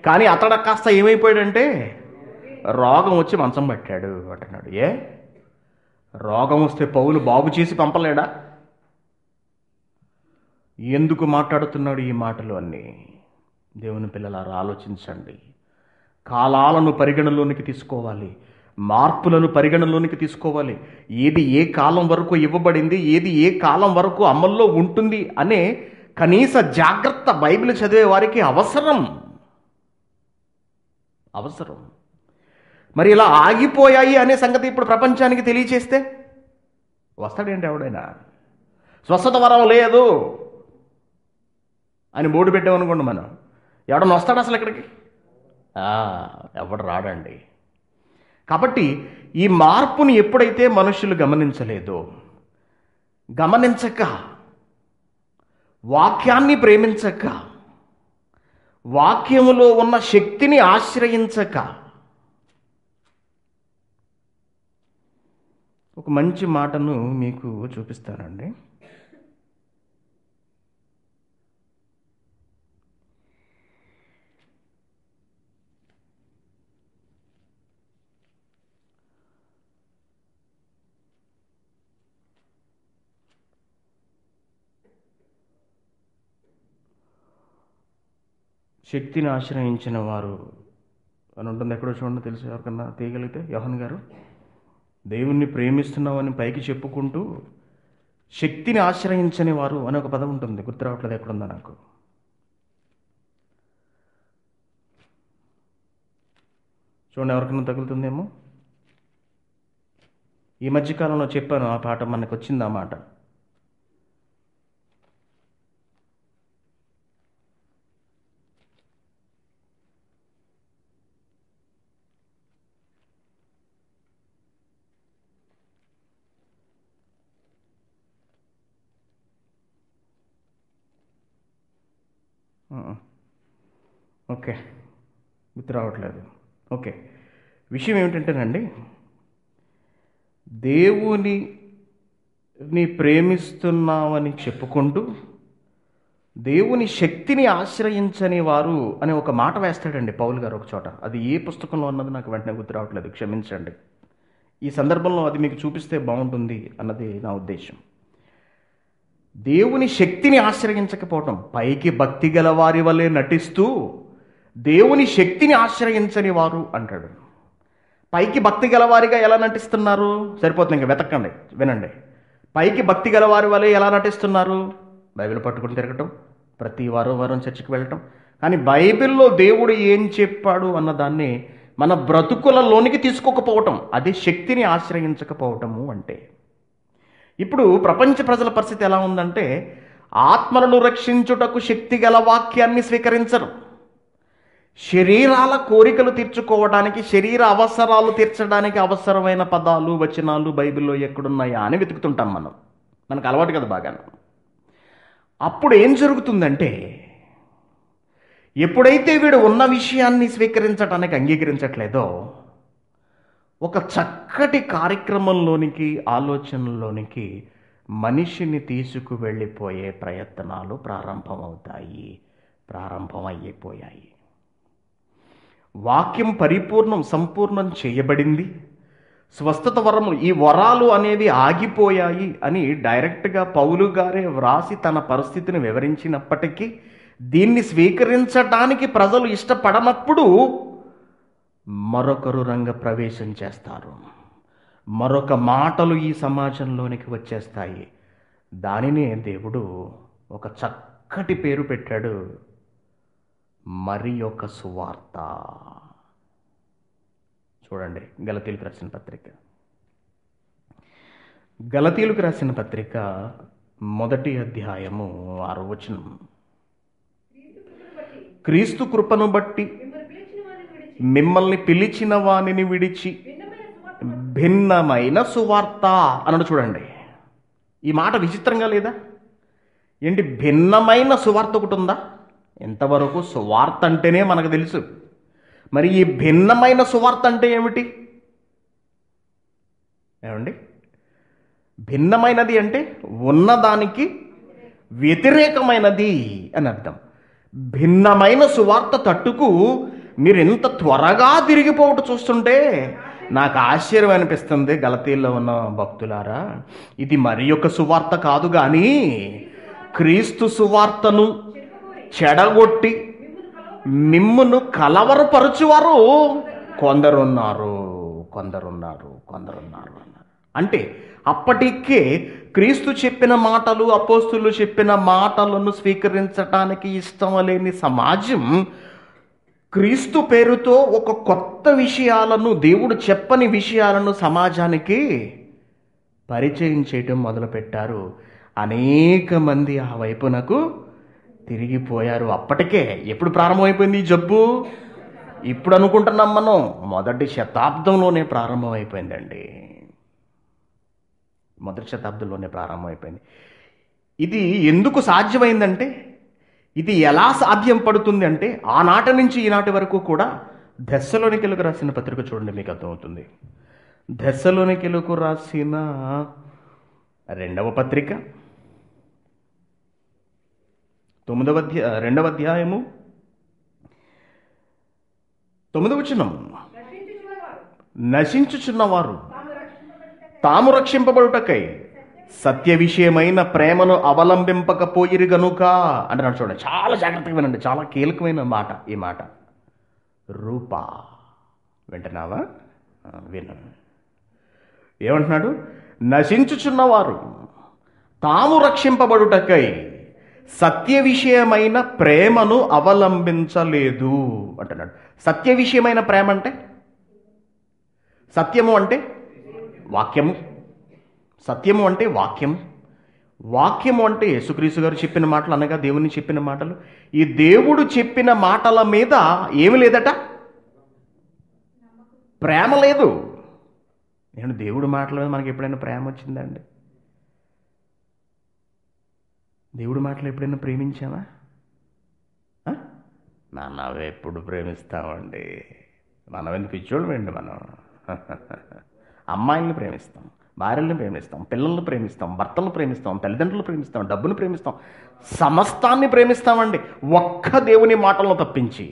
కానీ అతడు కాస్త ఏమైపోయాడంటే రోగం వచ్చి మంచం పట్టాడు అంటున్నాడు. రోగం వస్తే పౌలు బాగు చేసి పంపలేడా? ఎందుకు మాట్లాడుతున్నాడు ఈ మాటలు అన్నీ? దేవుని పిల్లలారా, ఆలోచించండి. కాలాలను పరిగణలోనికి తీసుకోవాలి, మార్పులను పరిగణలోనికి తీసుకోవాలి. ఏది ఏ కాలం వరకు ఇవ్వబడింది, ఏది ఏ కాలం వరకు అమల్లో ఉంటుంది అనే కనీస జాగ్రత్త బైబిల్ చదివే వారికి అవసరం. మరి ఇలా ఆగిపోయాయి అనే సంగతి ఇప్పుడు ప్రపంచానికి తెలియచేస్తే వస్తాడేంటి ఎవడైనా? స్వస్థత వరం లేదు అని బోర్డు పెట్టామనుకోండి, మనం ఎవడన్నా వస్తాడు అసలు ఇక్కడికి? ఎవడు రాడండి. కాబట్టి ఈ మార్పుని ఎప్పుడైతే మనుషులు గమనించలేదో, గమనించక, వాక్యాన్ని ప్రేమించక, వాక్యములో ఉన్న శక్తిని ఆశ్రయించక, ఒక మంచి మాటను మీకు చూపిస్తానండి. శక్తిని ఆశ్రయించిన వారు అని ఉంటుంది, ఎక్కడో చూడండి, తెలుసు ఎవరికన్నా తీయగలిగితే. యోహన్ గారు, దేవుణ్ణి ప్రేమిస్తున్నామని పైకి చెప్పుకుంటూ శక్తిని ఆశ్రయించని వారు అనే ఒక పదం ఉంటుంది, గుర్తు రావట్లేదు ఎక్కడుందా నాకు. చూడండి, ఎవరికైనా తగులుతుందేమో. ఈ మధ్యకాలంలో చెప్పాను ఆ పాట, మనకు వచ్చింది ఆ మాట. ఓకే, గుర్తు రావట్లేదు. ఓకే, విషయం ఏమిటంటేనండి, దేవుని ప్రేమిస్తున్నామని చెప్పుకుంటూ దేవుని శక్తిని ఆశ్రయించని వారు అనే ఒక మాట వేస్తాడండి పౌలు గారు ఒక చోట. అది ఏ పుస్తకంలో అన్నది నాకు వెంటనే గుర్తు రావట్లేదు, క్షమించండి. ఈ సందర్భంలో అది మీకు చూపిస్తే బాగుంటుంది అన్నది నా ఉద్దేశం. దేవుని శక్తిని ఆశ్రయించకపోవటం, పైకి భక్తి గల వారి వలె నటిస్తూ దేవుని శక్తిని ఆశ్రయించని వారు అంటాడు. పైకి భక్తి గలవారిగా ఎలా నటిస్తున్నారు? సరిపోతుంది, ఇంకా వెతకండి, వినండి. పైకి భక్తి గలవారి వలె ఎలా నటిస్తున్నారు? బైబిల్ పట్టుకుని తిరగటం, ప్రతి వారం చర్చికి వెళ్ళటం. కానీ బైబిల్లో దేవుడు ఏం చెప్పాడు అన్నదాన్ని మన బ్రతుకులలోనికి తీసుకోకపోవటం, అదే శక్తిని ఆశ్రయించకపోవటము అంటే. ఇప్పుడు ప్రపంచ ప్రజల పరిస్థితి ఎలా ఉందంటే, ఆత్మలను రక్షించుటకు శక్తి గల వాక్యాన్ని స్వీకరించరు. శరీరాల కోరికలు తీర్చుకోవడానికి, శరీర అవసరాలు తీర్చడానికి అవసరమైన పదాలు, వచనాలు బైబిల్లో ఎక్కడున్నాయా అని వెతుకుతుంటాం మనం. మనకు అలవాటు కదా బాగా. అప్పుడు ఏం జరుగుతుందంటే, ఎప్పుడైతే వీడు ఉన్న విషయాన్ని స్వీకరించడానికి అంగీకరించట్లేదో, ఒక చక్కటి కార్యక్రమంలోనికి, ఆలోచనలోనికి మనిషిని తీసుకువెళ్ళిపోయే ప్రయత్నాలు ప్రారంభమైపోయాయి. వాక్యం పరిపూర్ణం, సంపూర్ణం చేయబడింది. స్వస్థత వరములు, ఈ వరాలు అనేవి ఆగిపోయాయి అని డైరెక్ట్గా పౌలు గారే వ్రాసి తన పరిస్థితిని వివరించినప్పటికీ, దీన్ని స్వీకరించడానికి ప్రజలు ఇష్టపడనప్పుడు మరొకరు రంగ ప్రవేశం చేస్తారు. మరొక మాటలు ఈ సమాజంలోనికి వచ్చేస్తాయి. దానినే దేవుడు ఒక చక్కటి పేరు పెట్టాడు, మరి ఒక సువార్త. చూడండి, గలతీయులకు రాసిన పత్రిక 1వ అధ్యాయము 6వ వచనం. క్రీస్తు కృపను బట్టి మిమ్మల్ని పిలిచిన వానిని విడిచి భిన్నమైన సువార్త అన్నాడు. చూడండి, ఈ మాట విచిత్రంగా లేదా? ఏంటి, భిన్నమైన సువార్త ఒకటి ఉందా? ఎంతవరకు సువార్త అంటేనే మనకు తెలుసు. మరి ఈ భిన్నమైన సువార్త అంటే ఏమిటి? ఏమండి, భిన్నమైనది అంటే ఉన్నదానికి వ్యతిరేకమైనది అని అర్థం. భిన్నమైన సువార్త తట్టుకు మీరు ఇంత త్వరగా తిరిగిపోవట చూస్తుంటే నాకు ఆశ్చర్యం అనిపిస్తుంది. గలతీల్లో ఉన్న భక్తులారా, ఇది మరి యొక్క సువార్త కాదు కానీ క్రీస్తు సువార్తను చెడగొట్టి మిమ్మును కలవరపరచువారు కొందరున్నారు అన్నారు. అంటే అప్పటికే క్రీస్తు చెప్పిన మాటలు, అపోస్తులు చెప్పిన మాటలను స్వీకరించటానికి ఇష్టం లేని సమాజం క్రీస్తు పేరుతో ఒక కొత్త విషయాలను, దేవుడు చెప్పని విషయాలను సమాజానికి పరిచయం చేయటం మొదలుపెట్టారు. అనేక మంది ఆ వైపునకు తిరిగిపోయారు. అప్పటికే ఎప్పుడు ప్రారంభమైపోయింది ఈ జబ్బు? ఇప్పుడు అనుకుంటున్నాం మనం, మొదటి శతాబ్దంలోనే ప్రారంభమైపోయిందండి. మొదటి శతాబ్దంలోనే ప్రారంభమైపోయింది. ఇది ఎందుకు సాధ్యమైందంటే, ఇది ఎలా సాధ్యం పడుతుంది అంటే, ఆనాటి నుంచి ఈనాటి వరకు కూడా దెస్సలోనికెలకు రాసిన పత్రిక చూడండి, మీకు అర్థమవుతుంది. దెస్సలోనికెలకు రాసిన 2వ పత్రిక 2వ అధ్యాయము 9వ వచనం. నశించుచున్నవారు తాము రక్షింపబడుటకై సత్య విషయమైన ప్రేమను అవలంబింపకపోయిరు గనుక అంటున్నాడు. చూడండి, చాలా జాగ్రత్తగా వినండి, చాలా కీలకమైన మాట ఈ మాట. రూప వింటున్నావా? విను. ఏమంటున్నాడు? నశించుచున్నవారు తాము రక్షింపబడుటకై సత్య విషయమైన ప్రేమను అవలంబించలేదు అంటున్నాడు. సత్య విషయమైన ప్రేమ అంటే, సత్యము అంటే వాక్యము, సత్యము అంటే వాక్యం, వాక్యము అంటే యేసుక్రీస్తు గారు చెప్పిన మాటలు, అనగా దేవుని చెప్పిన మాటలు. ఈ దేవుడు చెప్పిన మాటల మీద ఏమి లేదట? ప్రేమ లేదు. నేను దేవుడి మాటల మీద మనకి ఎప్పుడైనా ప్రేమ వచ్చిందండి? దేవుడి మాటలు ఎప్పుడైనా ప్రేమించామా? మనం ఎప్పుడు ప్రేమిస్తామండి? మనం ఎందుకు పిచ్చోళ్ళమండి? మనం అమ్మాయిల్ని ప్రేమిస్తాం, భార్యలను ప్రేమిస్తాం, పిల్లల్ని ప్రేమిస్తాం, భర్తలను ప్రేమిస్తాం, తల్లిదండ్రులు ప్రేమిస్తాం, డబ్బును ప్రేమిస్తాం, సమస్తాన్ని ప్రేమిస్తామండి, ఒక్క దేవుని మాటలను తప్పించి.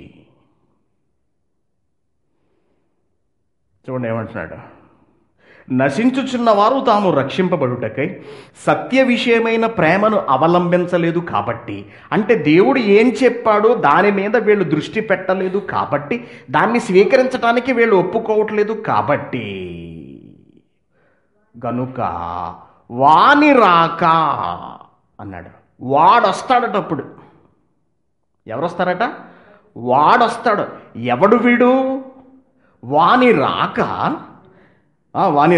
చూడండి ఏమంటున్నాడు? నశించుచున్నవారు తాము రక్షింపబడుటకై సత్య విషయమైన ప్రేమను అవలంబించలేదు కాబట్టి, అంటే దేవుడు ఏం చెప్పాడో దాని మీద వీళ్ళు దృష్టి పెట్టలేదు కాబట్టి, దాన్ని స్వీకరించడానికి వీళ్ళు ఒప్పుకోవట్లేదు కాబట్టి, గనుక వాని రాక అన్నాడు. వాడొస్తాడట. అప్పుడు ఎవరొస్తారట? వాడొస్తాడు. ఎవడు వీడు? వాని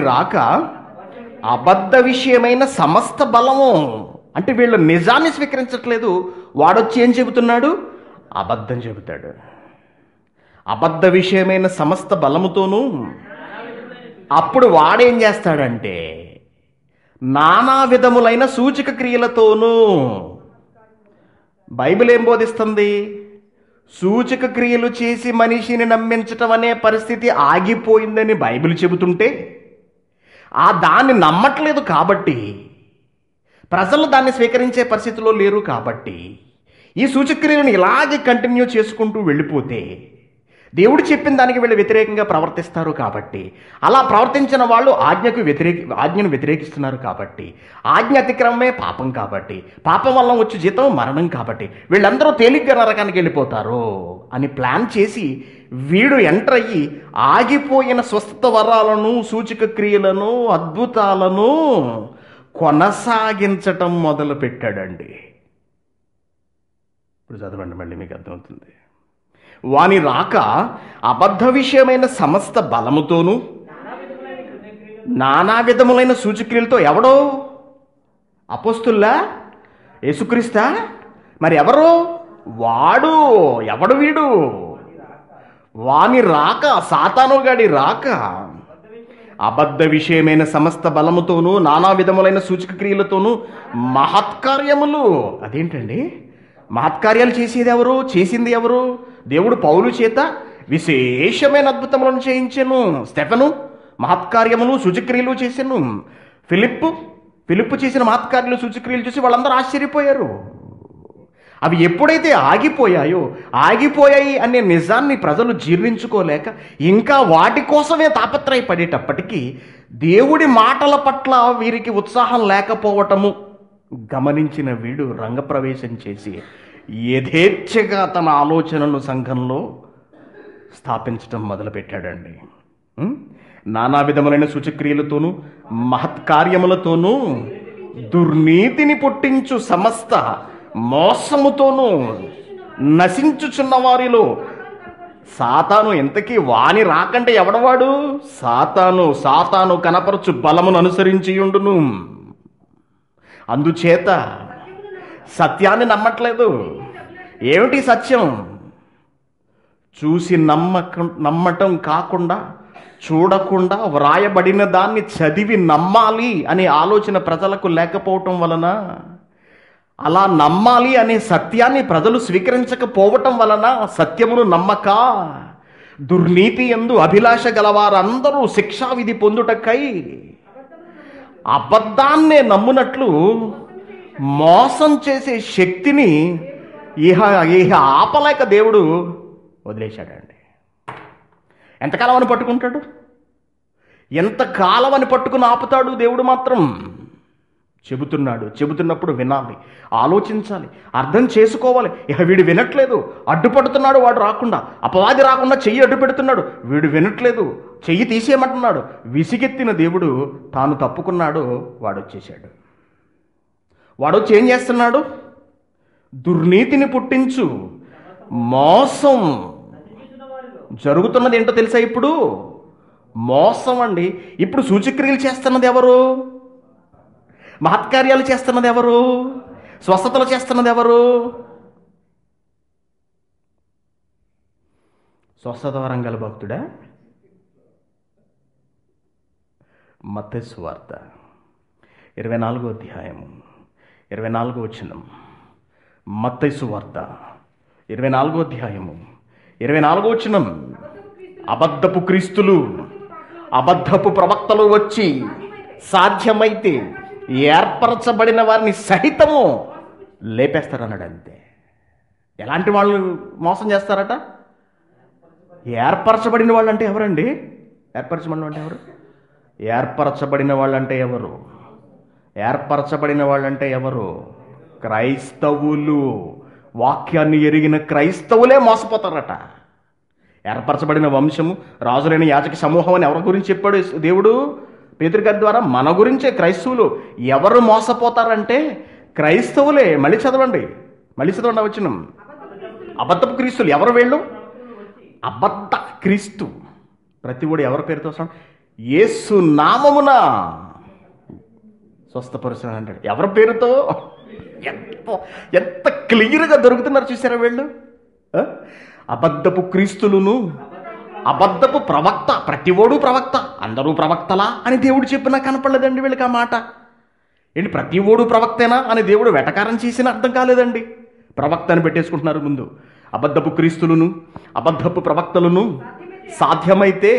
రాక అబద్ధ విషయమైన సమస్త బలము. అంటే వీళ్ళు నిజాన్ని స్వీకరించట్లేదు. వాడొచ్చి ఏం చెబుతున్నాడు? అబద్ధం చెబుతాడు. అబద్ధ విషయమైన సమస్త బలముతోనూ. అప్పుడు వాడేం చేస్తాడంటే నానా విధములైన సూచక క్రియలతోనూ. బైబిల్ ఏం బోధిస్తుంది? సూచక క్రియలు చేసి మనిషిని నమ్మించటం అనే పరిస్థితి ఆగిపోయిందని బైబిల్ చెబుతుంటే, దాన్ని నమ్మట్లేదు కాబట్టి, ప్రజలు దాన్ని స్వీకరించే పరిస్థితిలో లేరు కాబట్టి, ఈ సూచక్రియలను ఇలాగే కంటిన్యూ చేసుకుంటూ వెళ్ళిపోతే దేవుడు చెప్పిన దానికి వీళ్ళు వ్యతిరేకంగా ప్రవర్తిస్తారు కాబట్టి, అలా ప్రవర్తించిన వాళ్ళు ఆజ్ఞను వ్యతిరేకిస్తున్నారు కాబట్టి, ఆజ్ఞ అతిక్రమమే పాపం కాబట్టి, పాపం వల్ల వచ్చే జీతం మరణం కాబట్టి, వీళ్ళందరూ తేలిగ్గా నరకానికి వెళ్ళిపోతారు అని ప్లాన్ చేసి వీడు ఎంటర్ అయ్యి ఆగిపోయిన స్వస్థత వరాలను, సూచక క్రియలను, అద్భుతాలను కొనసాగించటం మొదలు పెట్టాడండి. ఇప్పుడు చదవండి, మళ్ళీ మీకు అర్థమవుతుంది. వాని రాక అబద్ధ విషయమైన సమస్త బలముతోనూ నానా విధములైన సూచక్రియలతో. ఎవడో? అపోస్తుల్లా? యేసుక్రీస్తా? మరి ఎవరు? వాడు. ఎవడు వీడు? వాని రాక, సాతానుగాడి రాక అబద్ధ విషయమైన సమస్త బలముతోనూ నానా విధములైన సూచక క్రియలతోనూ మహత్కార్యములు. అదేంటండి? మహత్కార్యాలు చేసేది ఎవరు? చేసింది ఎవరు? దేవుడు పౌలు చేత విశేషమైన అద్భుతములను చేయించెను. స్టెఫెను మహత్కార్యములు సూచక్రియలు చేసెను. ఫిలిప్పు చేసిన మహత్కార్యాలు సూచక్రియలు చూసి వాళ్ళందరూ ఆశ్చర్యపోయారు. అవి ఎప్పుడైతే ఆగిపోయాయి అనే నిజాన్ని ప్రజలు జీర్ణించుకోలేక ఇంకా వాటి కోసమే తాపత్రయపడేటప్పటికీ దేవుడి మాటల పట్ల వీరికి ఉత్సాహం లేకపోవటము గమనించిన వీడు రంగప్రవేశం చేసి యథేచ్ఛగా తన ఆలోచనను సంఘంలో స్థాపించటం మొదలుపెట్టాడండి. నానా విధములైన సూచక్రియలతోనూ మహత్కార్యములతోనూ దుర్నీతిని పుట్టించు సమస్త మోసముతోనూ నశించుచున్న వారిలో సాతాను, ఎంతకీ వాని రాకంటే ఎవడవాడు? సాతాను కనపరచు బలమును అనుసరించి ఉండును. అందుచేత సత్యాన్ని నమ్మట్లేదు. ఏమిటి సత్యం? చూసి నమ్మటం కాకుండా, చూడకుండా వ్రాయబడిన దాన్ని చదివి నమ్మాలి అనే ఆలోచన ప్రజలకు లేకపోవటం వలన, అలా నమ్మాలి అనే సత్యాన్ని ప్రజలు స్వీకరించకపోవటం వలన సత్యమును నమ్మక దుర్నీతి యందు అభిలాష గలవారందరూ శిక్షావిధి పొందుటకై అబద్ధాన్నే నమ్మునట్లు మోసం చేసే శక్తిని ఇహ ఆపలేక దేవుడు వదిలేశాడండి. ఎంతకాలం అని పట్టుకుంటాడు? ఎంతకాలం అని పట్టుకుని ఆపుతాడు? దేవుడు మాత్రం చెబుతున్నప్పుడు వినాలి, ఆలోచించాలి, అర్థం చేసుకోవాలి. ఇక వీడు వినట్లేదు, అడ్డుపడుతున్నాడు, వాడు రాకుండా, అపవాది రాకుండా చెయ్యి అడ్డు పెడుతున్నాడు, వీడు వినట్లేదు, చెయ్యి తీసేయమంటున్నాడు. విసిగెత్తిన దేవుడు తాను తప్పుకున్నాడు, వాడు వచ్చేసాడు. వాడొచ్చి ఏం చేస్తున్నాడు? దుర్నీతిని పుట్టించు మోసం జరుగుతున్నది ఏంటో తెలుసా? ఇప్పుడు మోసం అండి. ఇప్పుడు సూచక్రియలు చేస్తున్నది ఎవరు? మహత్కార్యాలు చేస్తున్నది ఎవరు? స్వస్థతలు చేస్తున్నది ఎవరు? స్వస్థత వరంగల్ భక్తుడా? మత్తయి సువార్త 24వ అధ్యాయము 24వ వచనం. మత్తయి సువార్త 24వ అధ్యాయము 24వ వచనం. అబద్ధపు క్రీస్తులు, అబద్ధపు ప్రవక్తలు వచ్చి సాధ్యమైతే ఏర్పరచబడిన వారిని సహితము లేపేస్తారన్నాడు. అంతే. ఎలాంటి వాళ్ళు మోసం చేస్తారట? ఏర్పరచబడిన వాళ్ళు అంటే ఎవరండి? ఏర్పరచబడిన అంటే ఎవరు? ఏర్పరచబడిన వాళ్ళంటే ఎవరు? ఏర్పరచబడిన వాళ్ళంటే ఎవరు? క్రైస్తవులు. వాక్యాన్ని ఎరిగిన క్రైస్తవులే మోసపోతారట. ఏర్పరచబడిన వంశము, రాజులైన యాజక సమూహం అని ఎవరి గురించి చెప్పాడు దేవుడు? పేతురు గారి ద్వారా మన గురించే. క్రైస్తవులు ఎవరు మోసపోతారంటే క్రైస్తవులే. మళ్ళీ చదవండి వచనం. అబద్ధపు క్రీస్తులు. ఎవరు వీళ్ళు? అబద్ధ క్రీస్తు. ప్రతి ఒడు ఎవరి పేరుతో వస్తాడు? యేసు నామమున స్వస్థపరుస్తాను అంటాడు. ఎవరి పేరుతో? ఎంత క్లియర్గా దొరుకుతున్నారు చూసారా వీళ్ళు? అబద్ధపు క్రీస్తులను, అబద్ధపు ప్రవక్త. ప్రతి ఓడు ప్రవక్త, అందరూ ప్రవక్తలా అని దేవుడు చెప్పినా కనపడలేదండి వీళ్ళకి ఆ మాట. ఏంటి ప్రతి ఓడు ప్రవక్తేనా అని దేవుడు వెటకారం చేసిన అర్థం కాలేదండి. ప్రవక్త అని పెట్టేసుకుంటున్నారు ముందు. అబద్ధపు క్రీస్తులను, అబద్ధపు ప్రవక్తలను సాధ్యమైతే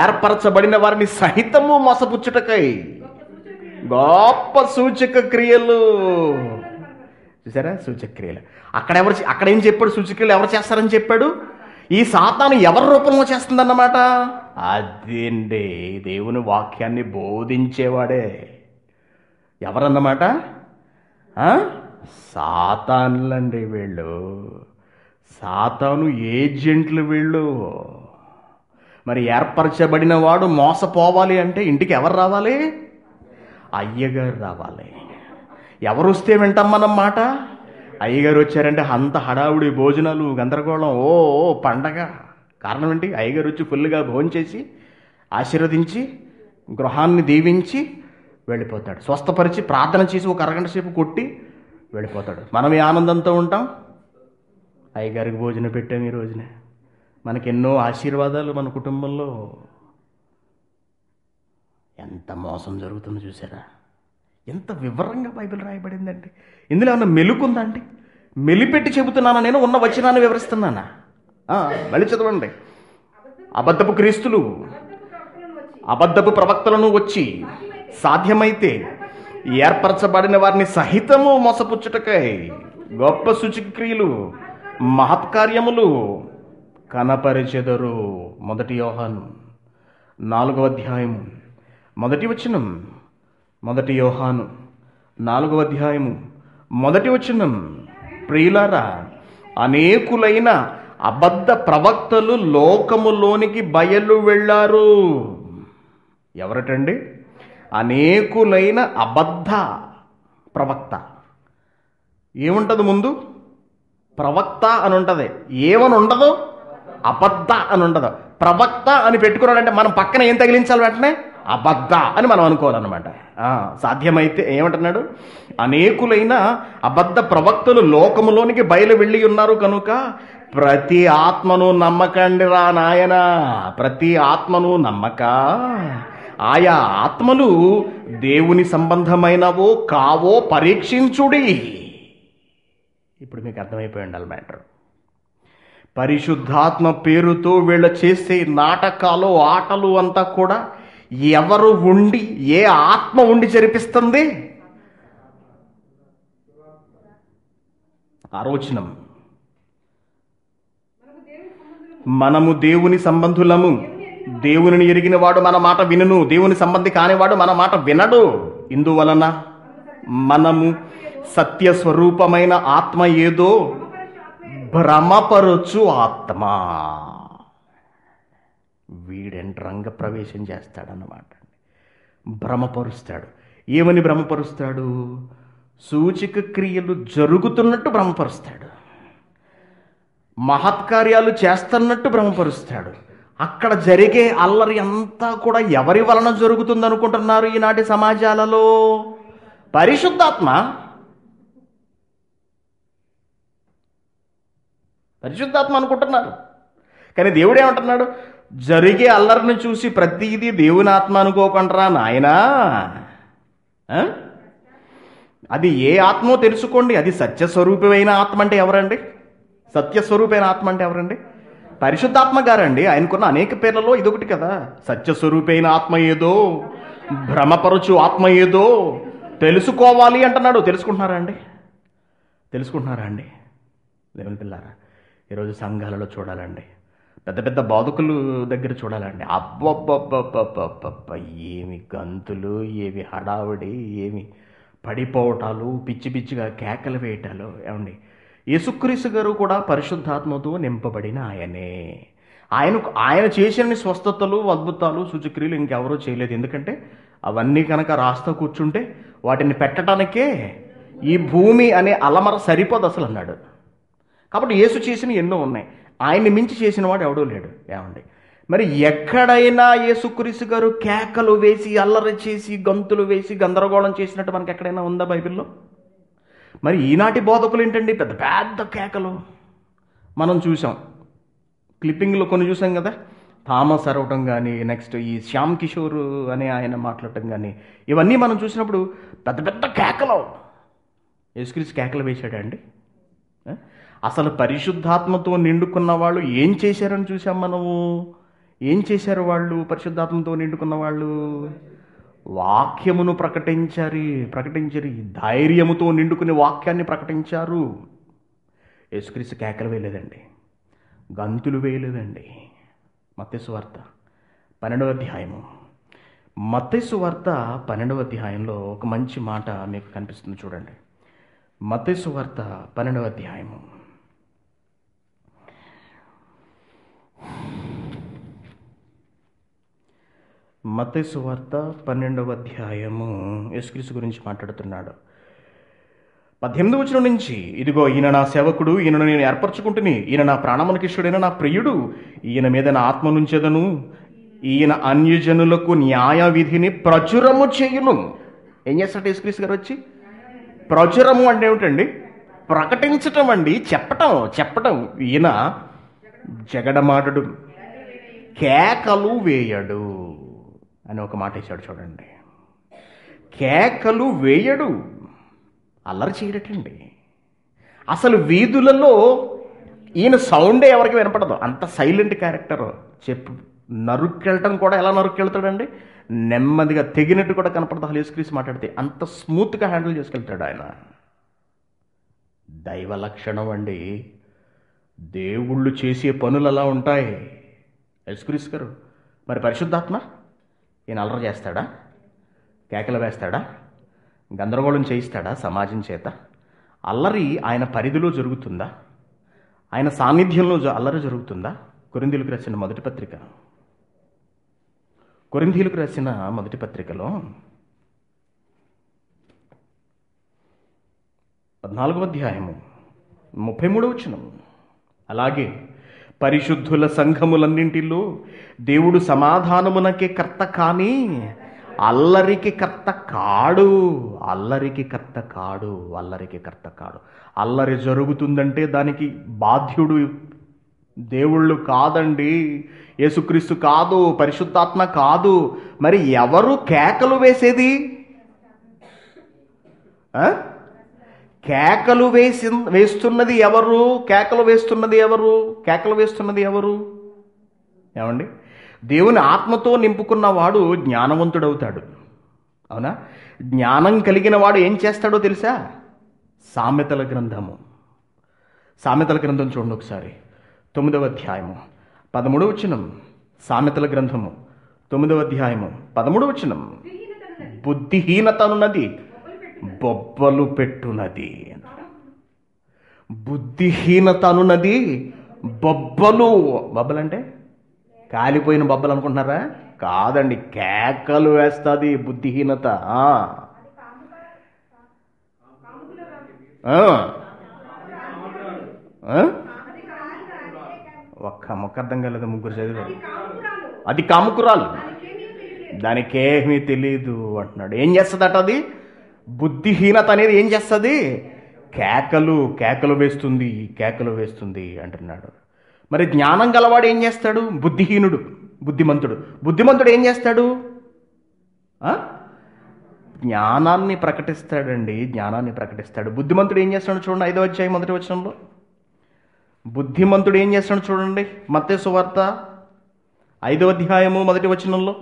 ఏర్పరచబడిన వారిని సహితము మోసపుచ్చుటకై గొప్ప సూచక క్రియలు. చూసారా? సూచక్రియలు. అక్కడ ఏం చెప్పాడు? సూచక్రియలు ఎవరు చేస్తారని చెప్పాడు? ఈ సాతాను ఎవరి రూపంలో చేస్తుందన్నమాట. అదేండి దేవుని వాక్యాన్ని బోధించేవాడే. ఎవరన్నమాట? సాతానులండి వీళ్ళు. సాతాను ఏజెంట్లు వీళ్ళు. మరి ఏర్పరచబడిన వాడు మోసపోవాలి అంటే ఇంటికి ఎవరు రావాలి? అయ్యగారు రావాలి. ఎవరు వస్తే వింటాం మనం మాట? అయ్యగారు వచ్చారంటే అంత హడావుడి, భోజనాలు, గందరగోళం, ఓ పండగ. కారణం ఏంటి? అయ్యగారు వచ్చి ఫుల్గా భోంచేసి ఆశీర్వదించి గృహాన్ని దీవించి వెళ్ళిపోతాడు. స్వస్థపరిచి ప్రార్థన చేసి ఒక అరగంట సేపు కొట్టి వెళ్ళిపోతాడు. మనం ఏ ఆనందంతో ఉంటాం? అయ్యగారికి భోజనం పెట్టాం ఈ రోజునే. మనకెన్నో ఆశీర్వాదాలు మన కుటుంబంలో. ఎంత మోసం జరుగుతుందో చూసారా? ఎంత వివరంగా బైబిల్ రాయబడిందండి. ఇందులో ఏమన్నా మెలుకుందండి? మెలిపెట్టి చెబుతున్నానా నేను? ఉన్న వచనాన్ని వివరిస్తున్నానా? మళ్ళీ చదవండి. అబద్ధపు క్రీస్తులు, అబద్ధపు ప్రవక్తలను వచ్చి సాధ్యమైతే ఏర్పరచబడిన వారిని సహితము మోసపుచ్చుటకై గొప్ప సూచక్రియలు, మహత్కార్యములు కనపరిచెదరు. 1 యోహాను 4వ అధ్యాయము 1వ వచనం. 1 యోహాను 4వ అధ్యాయము 1వ వచనం. ప్రియులారా, అనేకులైన అబద్ధ ప్రవక్తలు లోకములోనికి బయలు వెళ్ళారు. ఎవరటండి? అనేకులైన అబద్ధ ప్రవక్త. ఏముంటుంది ముందు? ప్రవక్త అని ఉంటుంది. ఏమని ఉండదు? అబద్ధ అని ఉండదు. ప్రవక్త అని పెట్టుకున్నాడంటే మనం పక్కన ఏం తగిలించాలి? వెంటనే అబద్ధ అని మనం అనుకోవాలన్నమాట. సాధ్యమైతే ఏమంటున్నాడు? అనేకులైన అబద్ధ ప్రవక్తలు లోకములోనికి బయలు వెళ్ళి ఉన్నారు కనుక ప్రతి ఆత్మను నమ్మకండి రా నాయన. ప్రతి ఆత్మను నమ్మక ఆయా ఆత్మలు దేవుని సంబంధమైనవో కావో పరీక్షించుడి. ఇప్పుడు మీకు అర్థమైపోయి ఉండాలి మ్యాటర్. పరిశుద్ధాత్మ పేరుతో వీళ్ళు చేసే నాటకాలు, ఆటలు అంతా కూడా ఎవరు ఉండి, ఏ ఆత్మ ఉండి జరిపిస్తుంది? ఆలోచనం. మనము దేవుని సంబంధులము. దేవునిని ఎరిగిన వాడు మన మాట వినును, దేవుని సంబంధి కానివాడు మన మాట వినడు. ఇందువలన మనము సత్య స్వరూపమైన ఆత్మ ఏదో భ్రమపరచు ఆత్మ. వీడెంట రంగ ప్రవేశం చేస్తాడన్నమాట. భ్రమపరుస్తాడు. ఏమని భ్రమపరుస్తాడు? సూచక క్రియలు జరుగుతున్నట్టు భ్రమపరుస్తాడు, మహత్కార్యాలు చేస్తున్నట్టు భ్రమపరుస్తాడు. అక్కడ జరిగే అల్లరి అంతా కూడా ఎవరి వలన జరుగుతుంది అనుకుంటున్నారు ఈనాటి సమాజాలలో? పరిశుద్ధాత్మ. పరిశుద్ధాత్మ అనుకుంటున్నారు. కానీ దేవుడు ఏమంటున్నాడు? జరిగే అల్లరిని చూసి ప్రతిదీ దేవుని ఆత్మ అనుకోకుండా నాయనా. అది ఏ ఆత్మో తెలుసుకోండి. అది సత్యస్వరూపమైన ఆత్మ అంటే ఎవరండి? సత్యస్వరూపమైన ఆత్మ అంటే ఎవరండి? పరిశుద్ధాత్మ గారండి. ఆయనకున్న అనేక పేర్లలో ఇదొకటి కదా. సత్యస్వరూపైన ఆత్మ ఏదో, భ్రమపరచు ఆత్మ ఏదో తెలుసుకోవాలి అంటున్నాడు. తెలుసుకుంటున్నారా అండి? తెలుసుకుంటున్నారా అండి? దేవుని పిల్లారా, ఈరోజు సంఘాలలో చూడాలండి, పెద్ద పెద్ద బోధకులు దగ్గర చూడాలండి. అబ్బబ్బబ్బబ్బబ్బబ్బ, ఏమి గంతులు, ఏమి హడావుడి, ఏమి పడిపోవటాలు, పిచ్చి పిచ్చిగా కేకలు వేయటాలు. ఏమండి, యేసుక్రీస్తు గారు కూడా పరిశుద్ధాత్మతో నింపబడిన ఆయనే. ఆయన చేసిన స్వస్థతలు, అద్భుతాలు, సూచక్రియలు ఇంకెవరూ చేయలేదు. ఎందుకంటే అవన్నీ కనుక రాస్తా కూర్చుంటే వాటిని పెట్టడానికే ఈ భూమి అనే అలమర సరిపోదు అసలు అన్నాడు. కాబట్టి యేసు చేసిన ఎన్నో ఉన్నాయి. ఆయన్ని మించి చేసిన వాడు ఎవడూ లేడు. ఏమండి, మరి ఎక్కడైనా యేసుక్రీస్తు గారు కేకలు వేసి, అల్లరి చేసి, గంతులు వేసి, గందరగోళం చేసినట్టు మనకి ఎక్కడైనా ఉందా బైబిల్లో? మరి ఈనాటి బోధకులు ఏంటండి, పెద్ద పెద్ద కేకలు మనం చూసాం. క్లిప్పింగ్లో కొన్ని చూసాం కదా. థామస్ అరవటం కానీ, నెక్స్ట్ ఈ శ్యామ్ కిషోర్ అనే ఆయన మాట్లాడటం కానీ, ఇవన్నీ మనం చూసినప్పుడు పెద్ద పెద్ద కేకలు. యేసుక్రీస్తు కేకలు వేశాడా అండి? అసలు పరిశుద్ధాత్మతో నిండుకున్న వాళ్ళు ఏం చేశారని చూసాం మనము. ఏం చేశారు వాళ్ళు? పరిశుద్ధాత్మతో నిండుకున్న వాళ్ళు వాక్యమును ప్రకటించరి, ధైర్యముతో నిండుకుని వాక్యాన్ని ప్రకటించారు. యేసుక్రీస్తు కేకలు వేయలేదండి, గంతులు వేయలేదండి. మత్తయి సువార్త 12వ అధ్యాయము. మత్తయి సువార్త 12వ అధ్యాయంలో ఒక మంచి మాట మీకు కనిపిస్తుంది చూడండి. మత్తయి సువార్త 12వ అధ్యాయము. మత్తయి సువార్త 12వ అధ్యాయము యేసుక్రీస్తు గురించి మాట్లాడుతున్నాడు. 18వ వచనం నుంచి, ఇదిగో ఈయన నా సేవకుడు, ఈయనను నేను ఏర్పరచుకుంటుని, ఈయన నా ప్రాణమునకిష్టుడైన నా ప్రియుడు, ఈయన మీద నా ఆత్మ నుంచెదను, ఈయన అన్యజనులకు న్యాయ విధిని ప్రచురము చేయును. ఏం చేస్తాడు యేసుక్రీస్తు గారు వచ్చి? ప్రచురము అంటే ఏమిటండి? ప్రకటించటం అండి, చెప్పటం. ఈయన జగడమాటడు, కేకలు వేయడు అని ఒక మాట వేశాడు చూడండి. కేకలు వేయడు, అల్లరి చేయడటండి. అసలు వీధులలో ఈయన సౌండే ఎవరికి వినపడదు, అంత సైలెంట్ క్యారెక్టర్. నరుక్కెళ్ళటం కూడా ఎలా నరుక్కెళ్తాడండి? నెమ్మదిగా తెగినట్టు కూడా కనపడదు. అసలు యేసుక్రీస్తు మాట్లాడితే అంత స్మూత్గా హ్యాండిల్ చేసుకెళ్తాడు ఆయన. దైవ లక్షణం అండి. దేవుళ్ళు చేసే పనులు అలా ఉంటాయి. యేసుక్రీస్తు గారు మరి పరిశుద్ధాత్మ ఈయన అల్లరి చేస్తాడా, కేకలు వేస్తాడా, గందరగోళం చేయిస్తాడా సమాజం చేత? అల్లరి ఆయన పరిధిలో జరుగుతుందా? ఆయన సాన్నిధ్యంలో అల్లరి జరుగుతుందా? కొరింథీయులకు రాసిన మొదటి పత్రికలో 14వ అధ్యాయము 33వ వచనం, అలాగే పరిశుద్ధుల సంఘములన్నింటిలో దేవుడు సమాధానమునకే కర్త కానీ అల్లరికి కర్త కాడు. అల్లరి జరుగుతుందంటే దానికి బాధ్యుడు దేవుళ్ళు కాదండి, యేసుక్రీస్తు కాదు, పరిశుద్ధాత్మ కాదు. మరి ఎవరు కేకలు వేసేది? కేకలు వేస్తున్నది ఎవరు? ఏమండి? దేవుని ఆత్మతో నింపుకున్నవాడు జ్ఞానవంతుడవుతాడు. అవునా? జ్ఞానం కలిగిన వాడు ఏం చేస్తాడో తెలుసా? సామెతల గ్రంథం చూడండి ఒకసారి, 9వ అధ్యాయము 13వ వచనం. సామెతల గ్రంథము 9వ అధ్యాయము 13వ వచనం, బుద్ధిహీనతనున్నది బొబ్బలు పెట్టునది. బుద్ధిహీనతనున్నది బొబ్బలంటే కాలిపోయిన బొబ్బలు అనుకుంటున్నారా? కాదండి, కేకలు వేస్తుంది బుద్ధిహీనత. ఒక్క మొక్క అర్థం కాలేదు, ముగ్గురు చదివారు. అది కాముకురాలు, దానికేమీ తెలీదు అంటున్నాడు. ఏం చేస్తుందట అది? బుద్ధిహీనత అనేది ఏం చేస్తుంది? కేకలు వేస్తుంది అంటున్నాడు. మరి జ్ఞానం గలవాడు ఏం చేస్తాడు? బుద్ధిమంతుడు ఏం చేస్తాడు? జ్ఞానాన్ని ప్రకటిస్తాడండి, బుద్ధిమంతుడు ఏం చేస్తాడు చూడండి, 5వ అధ్యాయం 1వ వచనంలో. బుద్ధిమంతుడు ఏం చేస్తాడు చూడండి, మత్తయి సువార్త 5వ అధ్యాయము 1వ వచనంలో.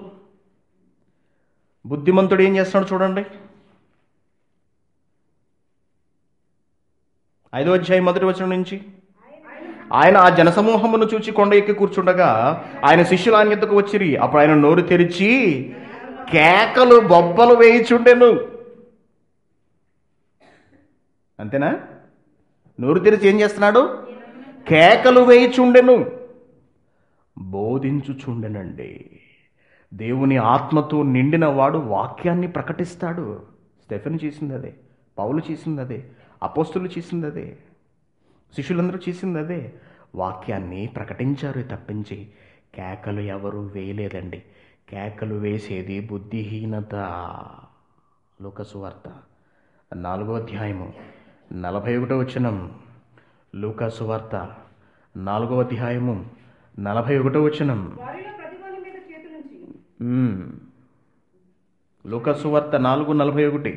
బుద్ధిమంతుడు ఏం చేస్తాడు చూడండి, 5వ అధ్యాయం 1వ వచనం నుంచి. ఆయన ఆ జనసమూహమును చూచి కొండ ఎక్కి కూర్చుండగా ఆయన శిష్యులు ఆయన యొద్దకు వచ్చిరి. అప్పుడు ఆయన నోరు తెరిచి కేకలు బొబ్బలు వేయిచుండెను. అంతేనా? నోరు తెరిచి ఏం చేస్తున్నాడు? కేకలు వేయిచుండెను, బోధించుచుండెనండి. దేవుని ఆత్మతో నిండిన వాడు వాక్యాన్ని ప్రకటిస్తాడు. స్టెఫెను చేసింది అదే, పౌలు చేసింది అదే, అపోస్తులు చేసింది అదే, శిష్యులందరూ చేసింది అదే. వాక్యాన్ని ప్రకటించారు తప్పించి కేకలు ఎవరు వేయలేదండి. కేకలు వేసేది బుద్ధిహీనత. లూకా సువార్త 4వ అధ్యాయము 41వ వచనం. లూకా సువార్త 4వ అధ్యాయము 41వ వచనం. లూకా సువార్త 4:41.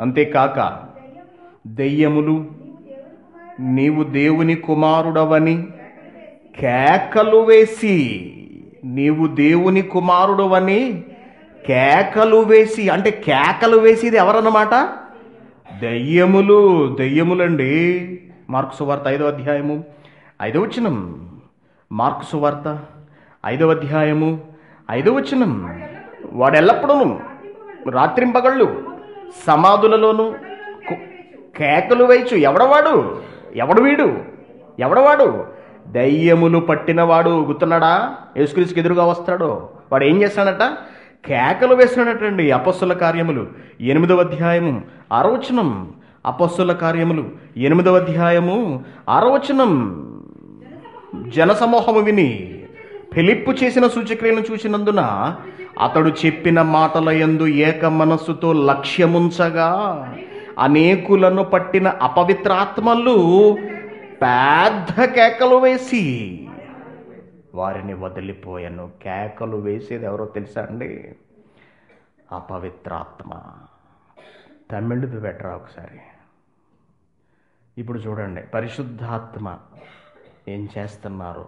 అంతేకాక దెయ్యములు నీవు దేవుని కుమారుడవని కేకలు వేసి, అంటే కేకలు వేసేది ఎవరన్నమాట? దెయ్యములండి. మార్కు సువార్త 5వ అధ్యాయము 5వ వచనం. మార్కు సువార్త 5వ అధ్యాయము 5వ వచనం. వాడెల్లప్పుడూ రాత్రింపగళ్ళు సమాధులలోను కేకలు వేయచ్చు. ఎవడవాడు? దయ్యములు పట్టినవాడు. గుర్తున్నాడా? యేసుక్రీస్తుకి ఎదురుగా వస్తాడు. వాడు ఏం చేస్తాడట? కేకలు వేస్తున్నాడటండి. అపొస్తలుల కార్యములు 8వ అధ్యాయము 6వ వచనం. అపొస్తలుల కార్యములు 8వ అధ్యాయము 6వ వచనం. జనసమూహము విని ఫిలిప్పు చేసిన సూచక్రియలను చూసినందున అతడు చెప్పిన మాటల యందు ఏక మనస్సుతో లక్ష్యముంచగా అనేకులను పట్టిన అపవిత్రాత్మలు పెద్ద కేకలు వేసి వారిని వదిలిపోయాను. కేకలు వేసేది ఎవరో తెలుసా అండి? అపవిత్రాత్మ. తమిళది బెటరా ఒకసారి. ఇప్పుడు చూడండి, పరిశుద్ధాత్మ ఏం చేస్తున్నారు?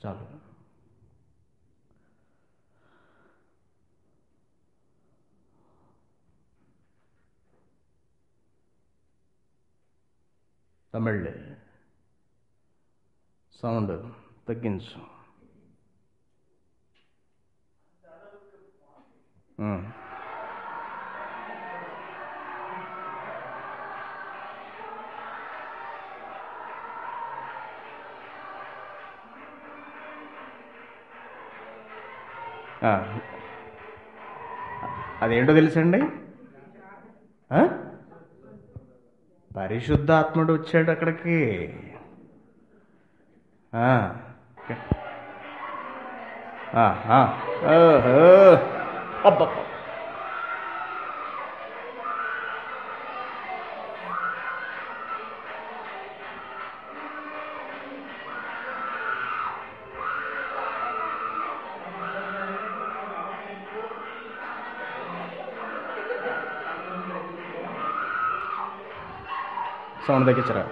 చాలు. తమిళ్ సౌండ్ తగ్గించు. అదేంటో తెలుసండి, పరిశుద్ధాత్ముడు వచ్చాడు అక్కడికి. అబ్బా, సౌండ్ తగ్గించరా.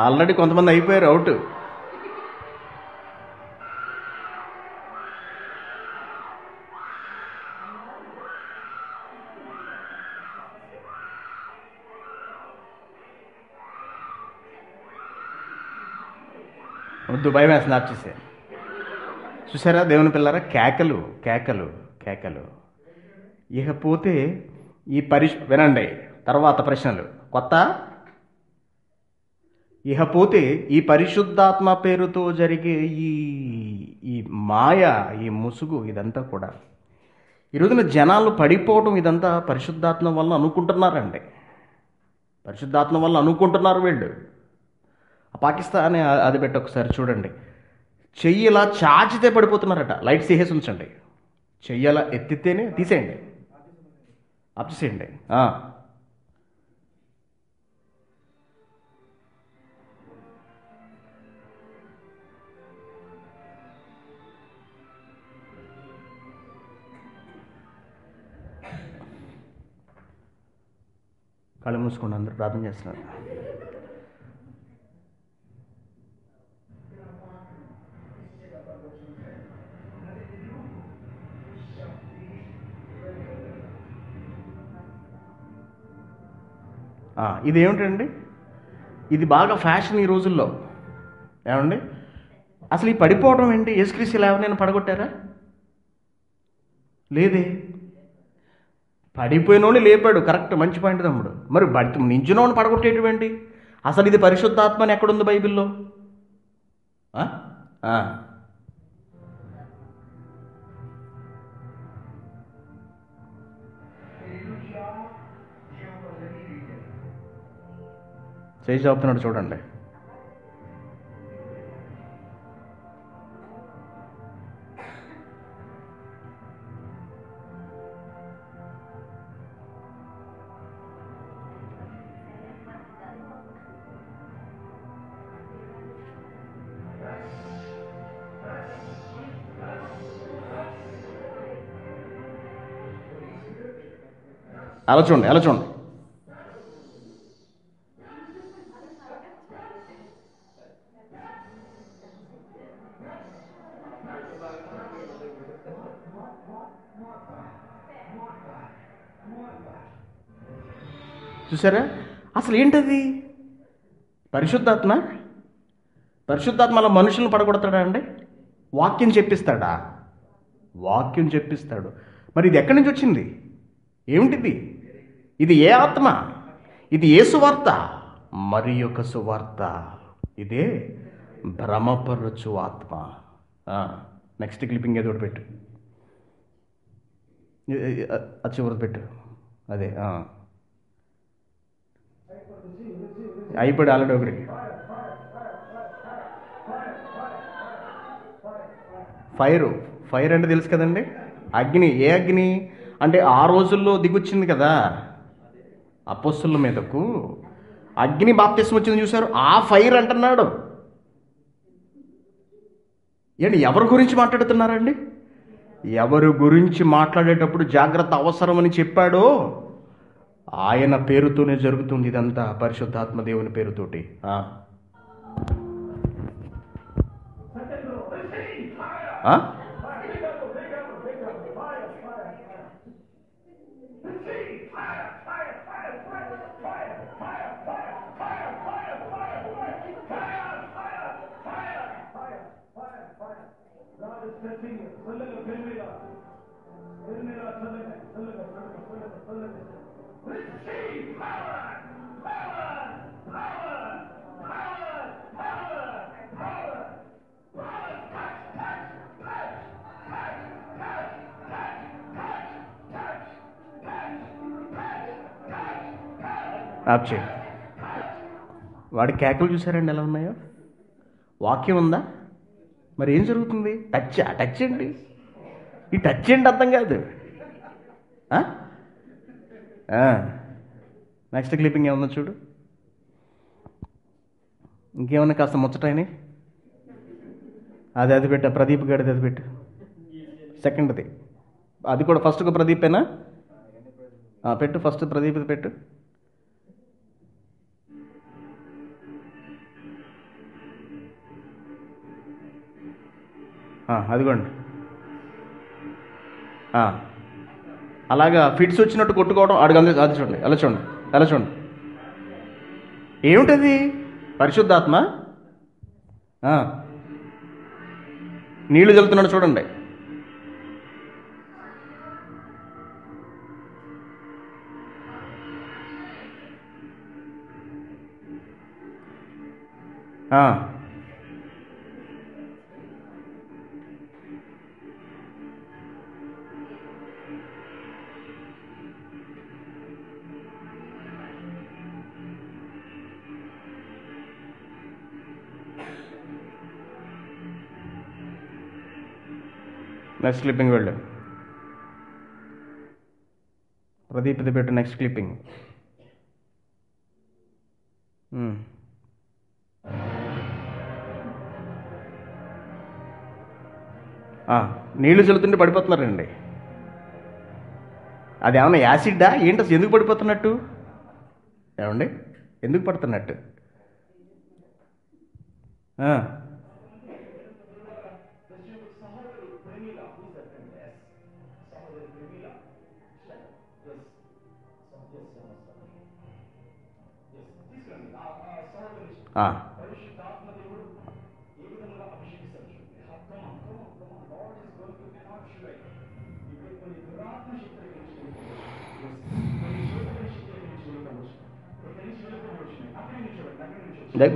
ఆల్రెడీ కొంతమంది అయిపోయారు అవుట్. దుబాయ్ మ్యాచ్ స్నాప్ చేసే చూసారా దేవుని పిల్లరా, కేకలు కేకలు కేకలు. ఇకపోతే ఈ వినండి తర్వాత ప్రశ్నలు కొత్త. ఇకపోతే ఈ పరిశుద్ధాత్మ పేరుతో జరిగే ఈ మాయ, ఈ ముసుగు, ఇదంతా కూడా ఈ రోజున జనాలు పడిపోవడం ఇదంతా పరిశుద్ధాత్మ వల్ల అనుకుంటున్నారండి. పరిశుద్ధాత్మ వల్ల అనుకుంటున్నారు వీళ్ళు. పాకిస్తాన్ అది పెట్టి ఒకసారి చూడండి. చెయ్యిలా చాచితే పడిపోతున్నారట. లైట్స్ తీసేసి ఉంచండి. చెయ్యలా ఎత్తితేనే తీసేయండి, ఆఫ్ చేసేయండి. కళ్ళు మూసుకోండి, అందరూ ప్రార్థన చేస్తున్నారు. ఇది ఏమిటండి, ఇది బాగా ఫ్యాషన్ ఈ రోజుల్లో. ఏమండి అసలు ఈ పడిపోవడం ఏంటి? యేసుక్రీస్తు ఎవరైనా పడగొట్టారా? లేదే. పడిపోయినోని లేపాడు. కరెక్ట్, మంచి పాయింట్ తమ్ముడు. మరి నించునోని పడగొట్టేటువంటి అసలు ఇది పరిశుద్ధాత్మ అని ఎక్కడుంది బైబిల్లో? చేసి చెప్తున్నాడు చూడండి. అలా చూడండి, అలా చూడండి. చూసారా అసలు ఏంటది? పరిశుద్ధాత్మ. పరిశుద్ధాత్మ అలా మనుషులను పడగొడతాడా అండి? వాక్యం చెప్పిస్తాడా? వాక్యం చెప్పిస్తాడు. మరి ఇది ఎక్కడి నుంచి వచ్చింది? ఏమిటిది? ఇది ఏ ఆత్మ? ఇది ఏ సువార్త? మరి యొక్క సువార్త. ఇదే భ్రమపరచు ఆత్మ. నెక్స్ట్ క్లిప్పింగ్ ఏదో పెట్టు, అది చివరి పెట్టు. అదే అయిపోయాడు ఆల్రెడీ ఒకటి. ఫైర్ అంటే తెలుసు కదండి, అగ్ని. ఏ అగ్ని అంటే ఆ రోజుల్లో దిగొచ్చింది కదా అపోస్తలుల మీదకు, అగ్ని బాప్తిస్మం వచ్చింది చూశారు. ఆ ఫైర్ అంటున్నాడు. ఏంటి ఎవరి గురించి మాట్లాడుతున్నారండి? ఎవరి గురించి మాట్లాడేటప్పుడు జాగ్రత్త అవసరమని చెప్పాడో ఆయన పేరుతోనే జరుగుతుంది ఇదంతా, పరిశుద్ధాత్మ దేవుని పేరుతోటి. ఆ? ఆప్ చేయి. వాడి కేకలు చూసారండి ఎలా ఉన్నాయో? వాక్యం ఉందా? మరి ఏం జరుగుతుంది? టచ్ ఏంటి? ఈ టచ్ ఏంటి అర్థం కాదు. నెక్స్ట్ క్లిప్పింగ్ ఏమన్నా చూడు. ఇంకేమన్నా కాస్త ముచ్చటైనా అది పెట్టా, ప్రదీప్ గడిది అది పెట్టు. సెకండ్ది అది కూడా ఫస్ట్గా ప్రదీపేనా? పెట్టు, ఫస్ట్ ప్రదీప్ది పెట్టు. అదిగోండి. అలాగా ఫిట్స్ వచ్చినట్టు కొట్టుకోవడం అడగంది. అది చూడండి, అలా చూడండి, అలా చూడండి. ఏమిటది? పరిశుద్ధాత్మ నీళ్లు చల్లుతున్నాడు చూడండి. నెక్స్ట్ క్లిప్పింగ్ వెళ్ళు. ప్రదీప్ది పెట్టు నెక్స్ట్ క్లిప్పింగ్. నీళ్లు చల్లుతుంటే పడిపోతున్నారండి. అది ఏమన్నా యాసిడ్డా ఏంటి? అసలు ఎందుకు పడిపోతున్నట్టు? ఏమండి, ఎందుకు పడుతున్నట్టు?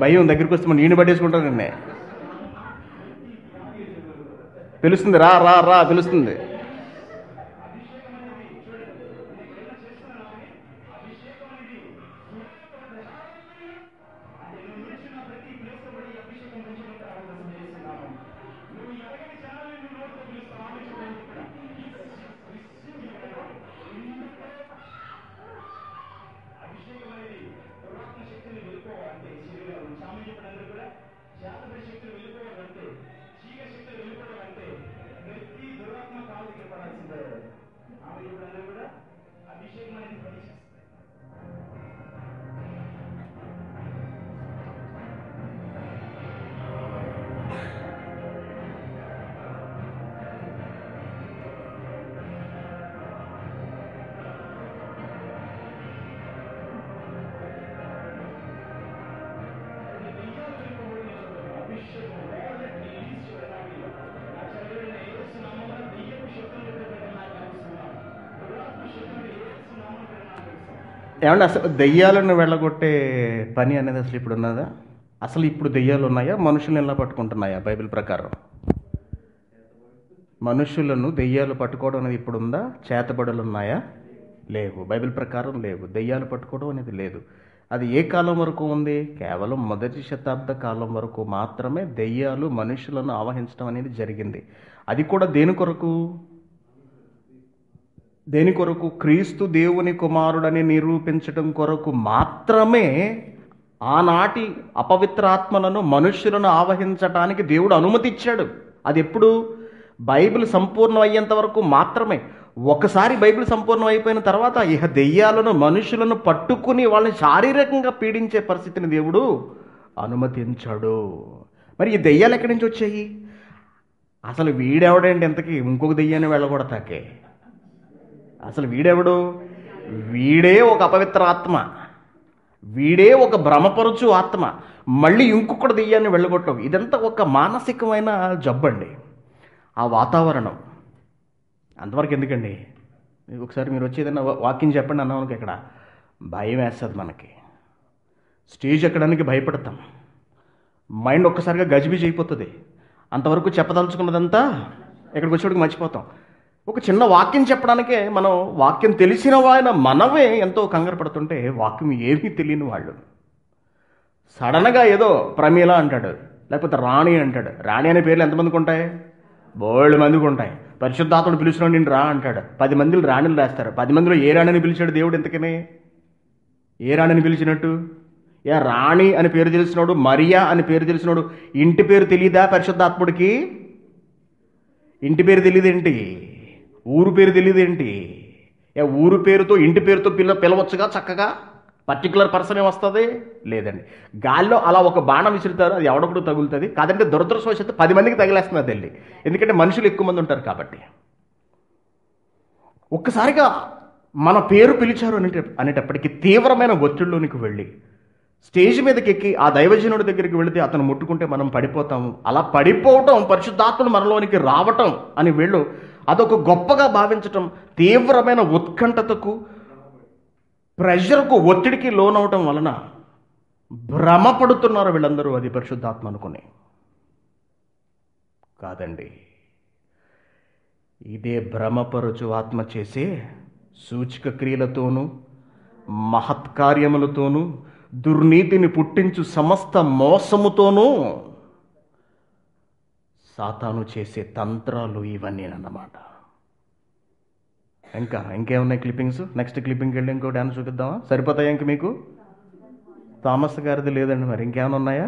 భయం దగ్గరికి వస్తే నేను పట్టేసుకుంటానండి. పిలుస్తుంది, రా రా రా పిలుస్తుంది. ఏమంటే అసలు దెయ్యాలను వెళ్ళగొట్టే పని అనేది అసలు ఇప్పుడు ఉన్నదా? అసలు ఇప్పుడు దెయ్యాలు ఉన్నాయా? మనుషులను ఎలా పట్టుకుంటున్నాయా? బైబిల్ ప్రకారం మనుషులను దెయ్యాలు పట్టుకోవడం అనేది ఇప్పుడు ఉందా? చేతబడులు ఉన్నాయా? లేవు. బైబిల్ ప్రకారం లేవు. దెయ్యాలు పట్టుకోవడం అనేది లేదు. అది ఏ కాలం వరకు ఉంది? కేవలం మొదటి శతాబ్ద కాలం వరకు మాత్రమే దెయ్యాలు మనుషులను ఆవహించడం అనేది జరిగింది. అది కూడా దేని కొరకు? దేని కొరకు? క్రీస్తు దేవుని కుమారుడని నిరూపించడం కొరకు మాత్రమే ఆనాటి అపవిత్రాత్మలను మనుష్యులను ఆవహించటానికి దేవుడు అనుమతి ఇచ్చాడు. అది ఎప్పుడు? బైబిల్ సంపూర్ణం అయ్యేంత వరకు మాత్రమే. ఒకసారి బైబిల్ సంపూర్ణం అయిపోయిన తర్వాత ఇహ దెయ్యాలను మనుషులను పట్టుకుని వాళ్ళని శారీరకంగా పీడించే పరిస్థితిని దేవుడు అనుమతించాడు. మరి ఈ దెయ్యాలు ఎక్కడి నుంచి వచ్చాయి? అసలు వీడెవడండి ఇంతకీ ఇంకొక దెయ్యాన్ని వెళ్ళగొడతాకే? అసలు వీడెవడు? వీడే ఒక అపవిత్ర ఆత్మ, వీడే ఒక భ్రమపరుచు ఆత్మ, మళ్ళీ ఇంకొకటి దెయ్యాన్ని వెళ్ళగొట్టడం. ఇదంతా ఒక మానసికమైన జబ్బండి. ఆ వాతావరణం అంతవరకు ఎందుకండి? ఒకసారి మీరు వచ్చి ఏదైనా వాకింగ్ చెప్పండి అన్నామనుకో, ఇక్కడ భయం వేస్తుంది మనకి, స్టేజ్ ఎక్కడానికి భయపడతాం, మైండ్ ఒక్కసారిగా గజిబిజి అయిపోతుంది. అంతవరకు చెప్పదలుచుకున్నదంతా ఇక్కడికి వచ్చేటికి మర్చిపోతాం. ఒక చిన్న వాక్యం చెప్పడానికే మనం, వాక్యం తెలిసిన ఆయన మనమే ఎంతో కంగారు పడుతుంటే, వాక్యం ఏమీ తెలియని వాళ్ళు సడన్గా ఏదో ప్రమీల అంటాడు, లేకపోతే రాణి అంటాడు. రాణి అనే పేర్లు ఎంతమందికి ఉంటాయి? బోల్డ్ మందికి ఉంటాయి. పరిశుద్ధాత్ముడు పిలిచినాడు నేను రా అంటాడు, 10 మందిని రాణిని రాస్తారు. 10 మందిలో ఏ రాణిని పిలిచాడు దేవుడు? ఎంతకనే ఏ రాణిని పిలిచినట్టు? ఏ రాణి అని పేరు తెలిసినోడు, మరియా అని పేరు తెలిసినోడు ఇంటి పేరు తెలియదా పరిశుద్ధాత్ముడికి? ఇంటి పేరు తెలియదేంటి? ఊరు పేరు తెలియదేంటి? ఏ ఊరు పేరుతో ఇంటి పేరుతో పిలవచ్చుగా చక్కగా? పర్టికులర్ పర్సన్ ఏమొస్తుంది? లేదండి. గాల్లో అలా ఒక బాణం విసురుతారు, అది ఎవడొకడు తగులుతుంది. కాదంటే దురదృష్టవశాత్తు 10 మందికి తగిలేస్తుంది వెళ్ళి, ఎందుకంటే మనుషులు ఎక్కువ మంది ఉంటారు కాబట్టి. ఒక్కసారిగా మన పేరు పిలిచారు అనేటప్పటికీ తీవ్రమైన ఒత్తిడిలోనికి వెళ్ళి స్టేజ్ మీదకి ఎక్కి ఆ దైవజనుడి దగ్గరికి వెళితే అతను ముట్టుకుంటే మనం పడిపోతాము. అలా పడిపోవటం, పరిశుద్ధాత్ముడు మనలోనికి రావటం అని వీళ్ళు అదొక గొప్పగా భావించటం, తీవ్రమైన ఉత్కంఠతకు, ప్రెషర్కు, ఒత్తిడికి లోనవటం వలన భ్రమపడుతున్నారు వీళ్ళందరూ. అది పరిశుద్ధాత్మ అనుకుని కాదండి. ఇదే భ్రమపరుచు ఆత్మ చేసే సూచక క్రియలతోనూ మహత్కార్యములతోనూ దుర్నీతిని పుట్టించు సమస్త మోసముతోనూ సాతాను చేసే తంత్రాలు ఇవన్నీ అన్నమాట. ఇంకేమున్నాయి క్లిప్పింగ్స్? నెక్స్ట్ క్లిప్పింగ్కి వెళ్ళి ఇంకో డ్యాన్స్ చూపిద్దామా? సరిపోతాయా ఇంక మీకు? థామస్ గారిది లేదండి, మరి ఇంకేమైనా ఉన్నాయా?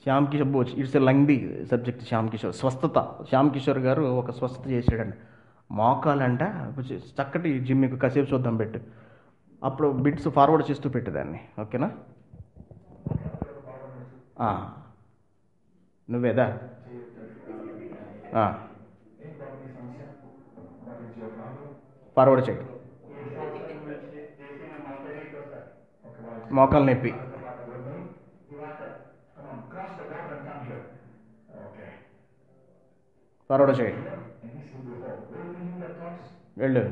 శ్యామ్ కిషోర్ బోచ్, it's a lengthy subject. Shyam Kishore స్వస్థత, శ్యామ్ కిషోర్ గారు ఒక స్వస్థత చేసాడండి. మోకాలంట చక్కటి జిమ్, మీకు కాసేపు చూద్దాం పెట్టు, అప్పుడు బిట్స్ ఫార్వర్డ్ చేస్తూ పెట్టేదాన్ని. ఓకేనా? నువ్వేదా? ఫార్వర్డ్ చేయి. మోకాలు నొప్పి, ఫార్వర్డ్ చేయి. వెళ్ళు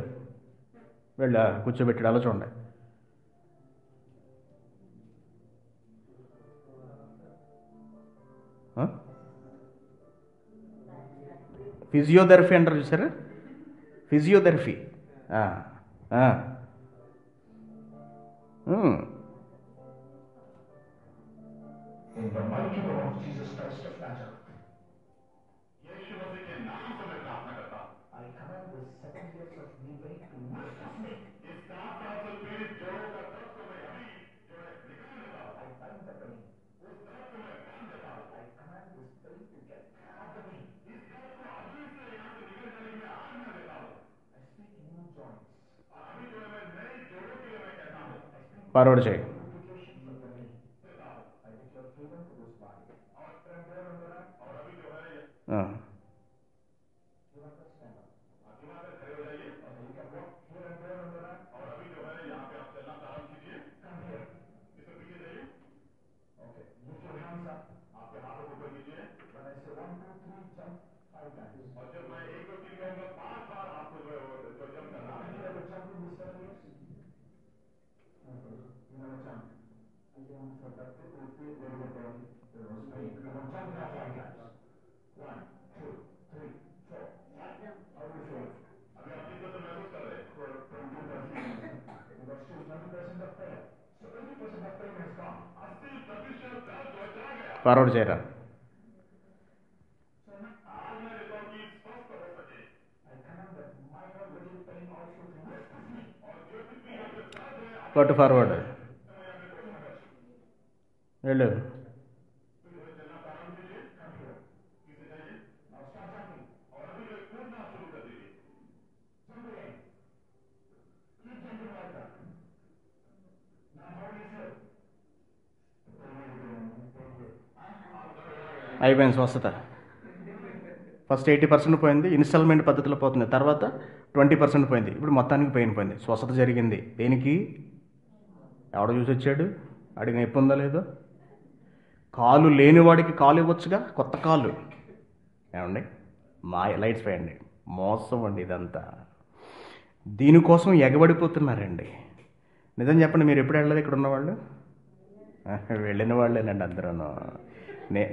వెళ్ళు, కూర్చోబెట్టాడు, అలా చూడండి. ఫిజియోథెరపీ అంటారు చూసారా? ఫిజియోథెరపీ. ఫార్వర్డ్ చేయి. ఫార్వర్డ్ చేయరా? కొట్టు ఫార్వర్డ్. వెళ్ళు. అయిపోయింది స్వస్థత. ఫస్ట్ 80% పోయింది, ఇన్స్టాల్మెంట్ పద్ధతిలో పోతుంది, తర్వాత 20% పోయింది, ఇప్పుడు మొత్తానికి పోయింది. స్వస్థత జరిగింది. దేనికి? ఎవడ చూసి వచ్చాడు? అడిగిన నొప్పి ఉందా లేదో? కాలు లేనివాడికి కాలు ఇవ్వచ్చుగా, కొత్త కాలు. ఏమండి, లైట్స్ వేయండి. మోసం అండి ఇదంతా. దీనికోసం ఎగబడిపోతున్నారండి. నిజం చెప్పండి, మీరు ఎప్పుడు వెళ్ళలేదు ఇక్కడ ఉన్నవాళ్ళు? వెళ్ళిన వాళ్ళేనండి అందరూ.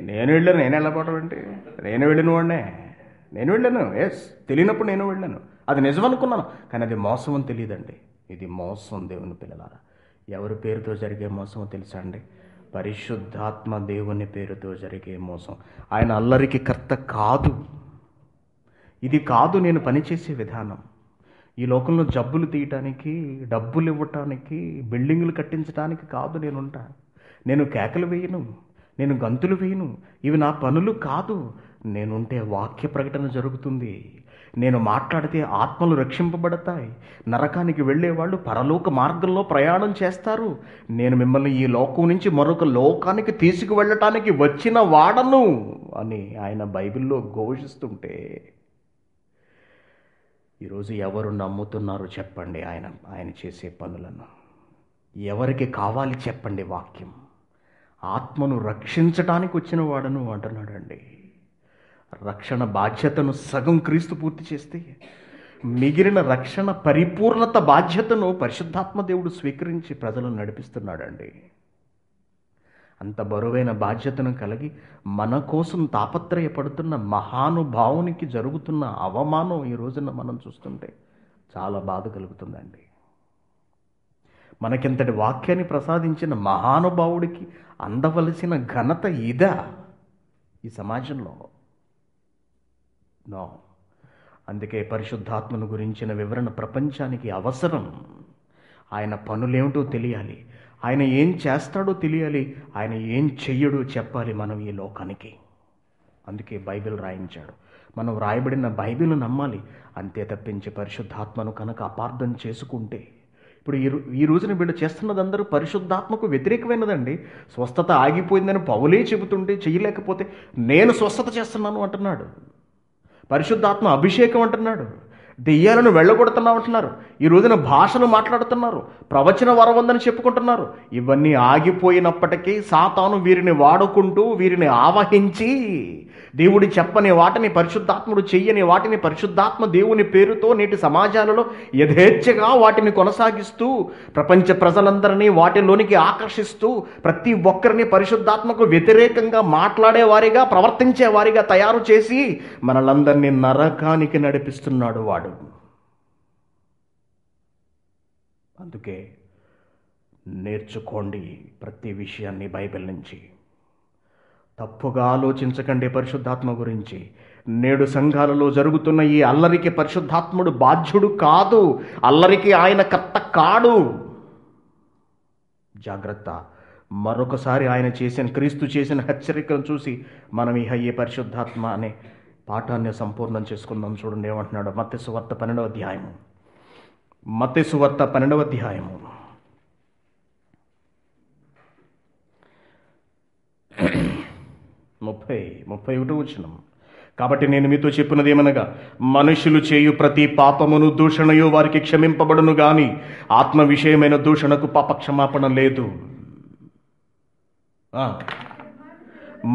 నేను వెళ్ళాను. నేను వెళ్ళకపోవడం ఏంటి? నేను వెళ్ళిన వాడినే. నేను వెళ్ళాను. తెలియనప్పుడు నేను వెళ్ళాను. అది నిజం అనుకున్నాను, కానీ అది మోసం అని తెలియదండి. ఇది మోసం. దేవుని పిల్లలారా, ఎవరి పేరుతో జరిగే మోసం తెలుసా అండి? పరిశుద్ధాత్మ దేవుని పేరుతో జరిగే మోసం. ఆయన అల్లరికి కర్త కాదు. ఇది కాదు నేను పనిచేసే విధానం. ఈ లోకంలో జబ్బులు తీయటానికి, డబ్బులు ఇవ్వటానికి, బిల్డింగులు కట్టించడానికి కాదు నేనుంటా. నేను కేకలు వేయను, నేను గంతులు వేయను. ఇవి నా పనులు కాదు. నేనుంటే వాక్య ప్రకటన జరుగుతుంది. నేను మాట్లాడితే ఆత్మలు రక్షింపబడతాయి. నరకానికి వెళ్ళేవాళ్ళు పరలోక మార్గంలో ప్రయాణం చేస్తారు. నేను మిమ్మల్ని ఈ లోకం నుంచి మరొక లోకానికి తీసుకువెళ్ళటానికి వచ్చిన వాడను అని ఆయన బైబిల్లో ఘోషిస్తుంటే ఈరోజు ఎవరు నమ్ముతున్నారు చెప్పండి? ఆయన చేసే పనులను ఎవరికి కావాలి చెప్పండి? వాక్యం ఆత్మను రక్షించడానికి వచ్చిన వాడను అంటున్నాడండి. రక్షణ బాధ్యతను సగం క్రీస్తు పూర్తి చేస్తే మిగిలిన రక్షణ పరిపూర్ణత బాధ్యతను పరిశుద్ధాత్మ దేవుడు స్వీకరించి ప్రజలను నడిపిస్తున్నాడండి. అంత బరువైన బాధ్యతను కలిగి మన కోసం తాపత్రయపడుతున్న మహానుభావునికి జరుగుతున్న అవమానం ఈ రోజున మనం చూస్తుంటే చాలా బాధ కలుగుతుందండి. మనకింతటి వాక్యాన్ని ప్రసాదించిన మహానుభావుడికి అందవలసిన ఘనత ఇదా ఈ సమాజంలో? నో. అందుకే పరిశుద్ధాత్మను గురించిన వివరణ ప్రపంచానికి అవసరం. ఆయన పనులేమిటో తెలియాలి, ఆయన ఏం చేస్తాడో తెలియాలి, ఆయన ఏం చెయ్యడో చెప్పాలి మనం ఈ లోకానికి. అందుకే బైబిల్ రాయించాడు. మనం రాయబడిన బైబిల్ నమ్మాలి. అంతే తప్పించి పరిశుద్ధాత్మను కనుక అపార్థం చేసుకుంటే, ఇప్పుడు ఈ రోజున వీళ్ళు చేస్తున్నదందరూ పరిశుద్ధాత్మకు వ్యతిరేకమైనదండి. స్వస్థత ఆగిపోయిందని పౌలే చెబుతుంటే చెయ్యలేకపోతే నేను స్వస్థత చేస్తున్నాను అంటున్నాడు. పరిశుద్ధాత్మ అభిషేకం అంటున్నాడు. దెయ్యాలను వెళ్ళగొడుతున్నావు అంటున్నారు. ఈ రోజున భాషలు మాట్లాడుతున్నారు, ప్రవచన వరం ఉందని చెప్పుకుంటున్నారు. ఇవన్నీ ఆగిపోయినప్పటికీ సాతాను వీరిని వాడుకుంటూ, వీరిని ఆవహించి దేవుడి చెప్పని వాటిని, పరిశుద్ధాత్ముడు చెయ్యని వాటిని పరిశుద్ధాత్మ దేవుని పేరుతో నేటి సమాజాలలో యథేచ్ఛగా వాటిని కొనసాగిస్తూ ప్రపంచ ప్రజలందరినీ వాటిలోనికి ఆకర్షిస్తూ ప్రతి ఒక్కరిని పరిశుద్ధాత్మకు వ్యతిరేకంగా మాట్లాడేవారిగా, ప్రవర్తించేవారిగా తయారు చేసి మనలందరినీ నరకానికి నడిపిస్తున్నాడు వాడు. అందుకే నేర్చుకోండి ప్రతి విషయాన్ని బైబిల్ నుంచి. తప్పుగా ఆలోచించకండి పరిశుద్ధాత్మ గురించి. నేడు సంఘాలలో జరుగుతున్న ఈ అల్లరికి పరిశుద్ధాత్ముడు బాధ్యుడు కాదు. అల్లరికి ఆయన కర్త కాడు. జాగ్రత్త. మరొకసారి ఆయన క్రీస్తు చేసిన హెచ్చరికను చూసి మనం ఈ పరిశుద్ధాత్మ అనే పాఠాన్ని సంపూర్ణం చేసుకుందాం. చూడండి ఏమంటున్నాడు. మత్తయి సువార్త 12వ అధ్యాయము. మత్తయి సువార్త 12వ అధ్యాయము 31వ వచనం. కాబట్టి నేను మీతో చెప్పినది ఏమనగా, మనుషులు చేయు ప్రతి పాపమును దూషణయో వారికి క్షమింపబడును గాని ఆత్మ విషయమైన దూషణకు పాపక్షమాపణ లేదు.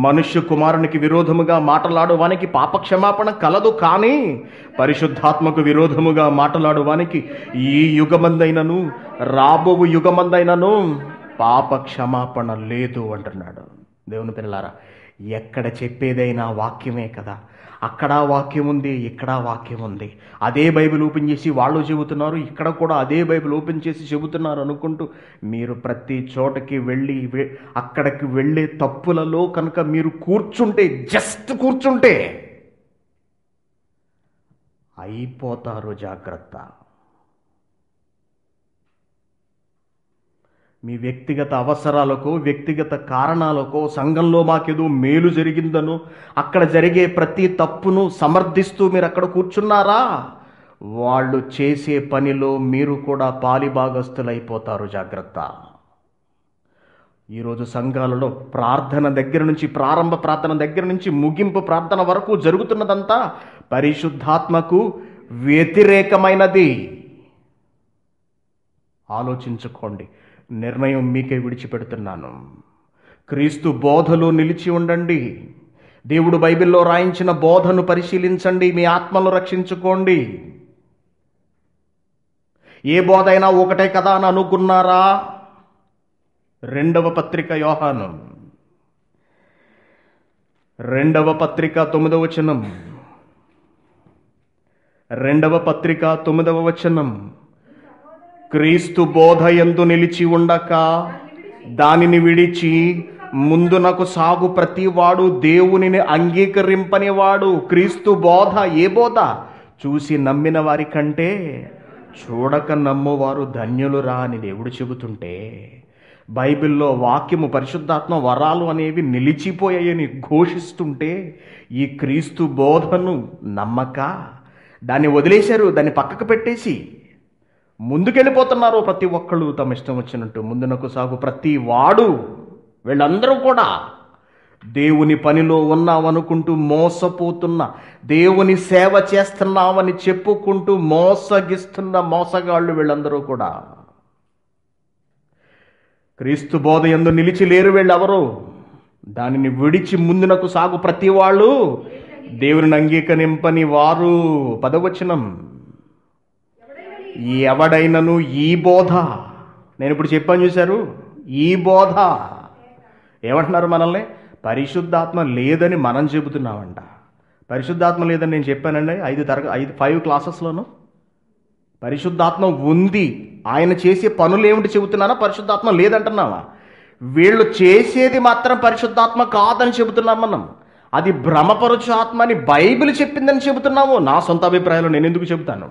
మనుష్య కుమారునికి విరోధముగా మాటలాడు వానికి పాపక్షమాపణ కలదు, కానీ పరిశుద్ధాత్మకు విరోధముగా మాటలాడు వానికి ఈ యుగమందైనను రాబో యుగమందైనను పాపక్షమాపణ లేదు అంటున్నాడు. దేవుని పిల్లలారా, ఎక్కడ చెప్పేదైనా వాక్యమే కదా. అక్కడ వాక్యం ఉంది, ఇక్కడ వాక్యం ఉంది. అదే బైబిల్ ఓపెన్ చేసి వాళ్ళు చెబుతున్నారు, ఇక్కడ కూడా అదే బైబిల్ ఓపెన్ చేసి చెబుతున్నారు అనుకుంటూ మీరు ప్రతి చోటకి వెళ్ళి అక్కడికి వెళ్ళే తప్పులలో కనుక మీరు కూర్చుంటే, జస్ట్ కూర్చుంటే అయిపోతారు. జాగ్రత్త. మీ వ్యక్తిగత అవసరాలకో, వ్యక్తిగత కారణాలకో, సంఘంలో మాకేదో మేలు జరిగిందనో అక్కడ జరిగే ప్రతి తప్పును సమర్థిస్తూ మీరు అక్కడ కూర్చున్నారా, వాళ్ళు చేసే పనిలో మీరు కూడా పాలిభాగస్తులైపోతారు. జాగ్రత్త. ఈరోజు సంఘాలలో ప్రార్థన దగ్గర నుంచి, ప్రారంభ ప్రార్థన దగ్గర నుంచి ముగింపు ప్రార్థన వరకు జరుగుతున్నదంతా పరిశుద్ధాత్మకు వ్యతిరేకమైనది. ఆలోచించుకోండి. నిర్ణయం మీకే విడిచిపెడుతున్నాను. క్రీస్తు బోధలో నిలిచి ఉండండి. దేవుడు బైబిల్లో రాయించిన బోధను పరిశీలించండి. మీ ఆత్మను రక్షించుకోండి. ఏ బోధ అయినా ఒకటే కదా అని అనుకున్నారా? 2వ పత్రిక యోహాను 2వ పత్రిక 9వ వచనం. 2వ పత్రిక 9వ వచనం. క్రీస్తు బోధ యందు నిలిచి ఉండక దానిని విడిచి ముందునకు సాగు ప్రతివాడు దేవునిని అంగీకరింపనివాడు. క్రీస్తు బోధ ఏ బోధ? చూసి నమ్మిన వారి కంటే చూడక నమ్మువారు ధన్యులురా అని దేవుడు చెబుతుంటే, బైబిల్లో వాక్యము, పరిశుద్ధాత్మ వరాలు అనేవి నిలిచిపోయాయని ఘోషిస్తుంటే, ఈ క్రీస్తు బోధను నమ్మక దాన్ని వదిలేశారు. దాన్ని పక్కకు పెట్టేసి ముందుకెళ్ళిపోతున్నారు. ప్రతి ఒక్కళ్ళు తమ ఇష్టం వచ్చినట్టు ముందునకు సాగు ప్రతి వాడు. వీళ్ళందరూ కూడా దేవుని పనిలో ఉన్నామనుకుంటూ మోసపోతున్న, దేవుని సేవ చేస్తున్నామని చెప్పుకుంటూ మోసగిస్తున్న మోసగాళ్ళు వీళ్ళందరూ కూడా. క్రీస్తు బోధ యందు నిలిచి లేరు వీళ్ళెవరు? దానిని విడిచి ముందునకు సాగు ప్రతి వాళ్ళు దేవుని అంగీకరింపని వారు. 10వ వచనం. ఎవడైనను ఈ బోధ, నేను ఇప్పుడు చెప్పాను చూశారు, ఈ బోధ ఏమంటున్నారు మనల్ని? పరిశుద్ధాత్మ లేదని మనం చెబుతున్నామంట. పరిశుద్ధాత్మ లేదని నేను చెప్పానండి 5 క్లాసెస్లోనూ. పరిశుద్ధాత్మ ఉంది, ఆయన చేసే పనులు ఏమిటి చెబుతున్నానా? పరిశుద్ధాత్మ లేదంటున్నావా? వీళ్ళు చేసేది మాత్రం పరిశుద్ధాత్మ కాదని చెబుతున్నాం మనం. అది భ్రమపరచు ఆత్మ అని బైబిల్ చెప్పిందని చెబుతున్నాము. నా సొంత అభిప్రాయాలు నేను ఎందుకు చెబుతాను?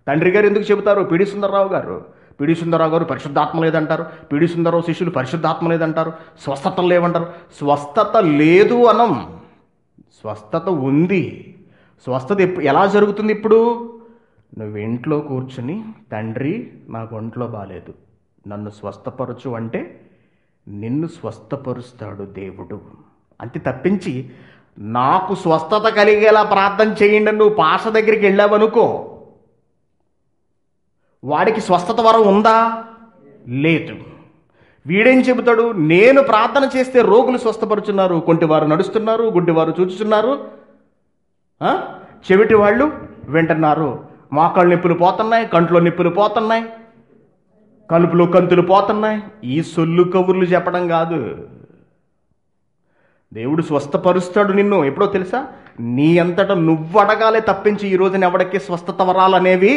తండ్రి గారు ఎందుకు చెబుతారు? పిడి సుందరరావు గారు పరిశుద్ధాత్మ లేదంటారు. పిడి సుందరరావు శిష్యులు పరిశుద్ధాత్మ లేదంటారు. స్వస్థత లేవంటారు. స్వస్థత లేదు అనం, స్వస్థత ఉంది. స్వస్థత ఎలా జరుగుతుంది? ఇప్పుడు నువ్వు ఇంట్లో కూర్చుని, తండ్రి నాకు ఒంట్లో బాలేదు, నన్ను స్వస్థపరచు అంటే నిన్ను స్వస్థపరుస్తాడు దేవుడు. అంతే తప్పించి నాకు స్వస్థత కలిగేలా ప్రార్థన చేయండి నువ్వు పాష దగ్గరికి వెళ్ళావనుకో, వాడికి స్వస్థత వరం ఉందా? లేదు. వీడేం చెబుతాడు? నేను ప్రార్థన చేస్తే రోగులు స్వస్థపరుచున్నారు, కొంటివారు నడుస్తున్నారు, గుడ్డివారు చూచుచున్నారు, చెవిటి వాళ్ళు వింటున్నారు, మోకాళ్ళ నొప్పులు పోతున్నాయి, కంట్లో నొప్పులు పోతున్నాయి, కలుపులు కంతులు పోతున్నాయి. ఈ సొల్లు కబుర్లు చెప్పడం కాదు. దేవుడు స్వస్థపరుస్తాడు నిన్ను. ఎప్పుడో తెలుసా? నీ అంతటా నువ్వు అడగాలే తప్పించి ఈ రోజున ఎవడికి స్వస్థత వరాలు అనేవి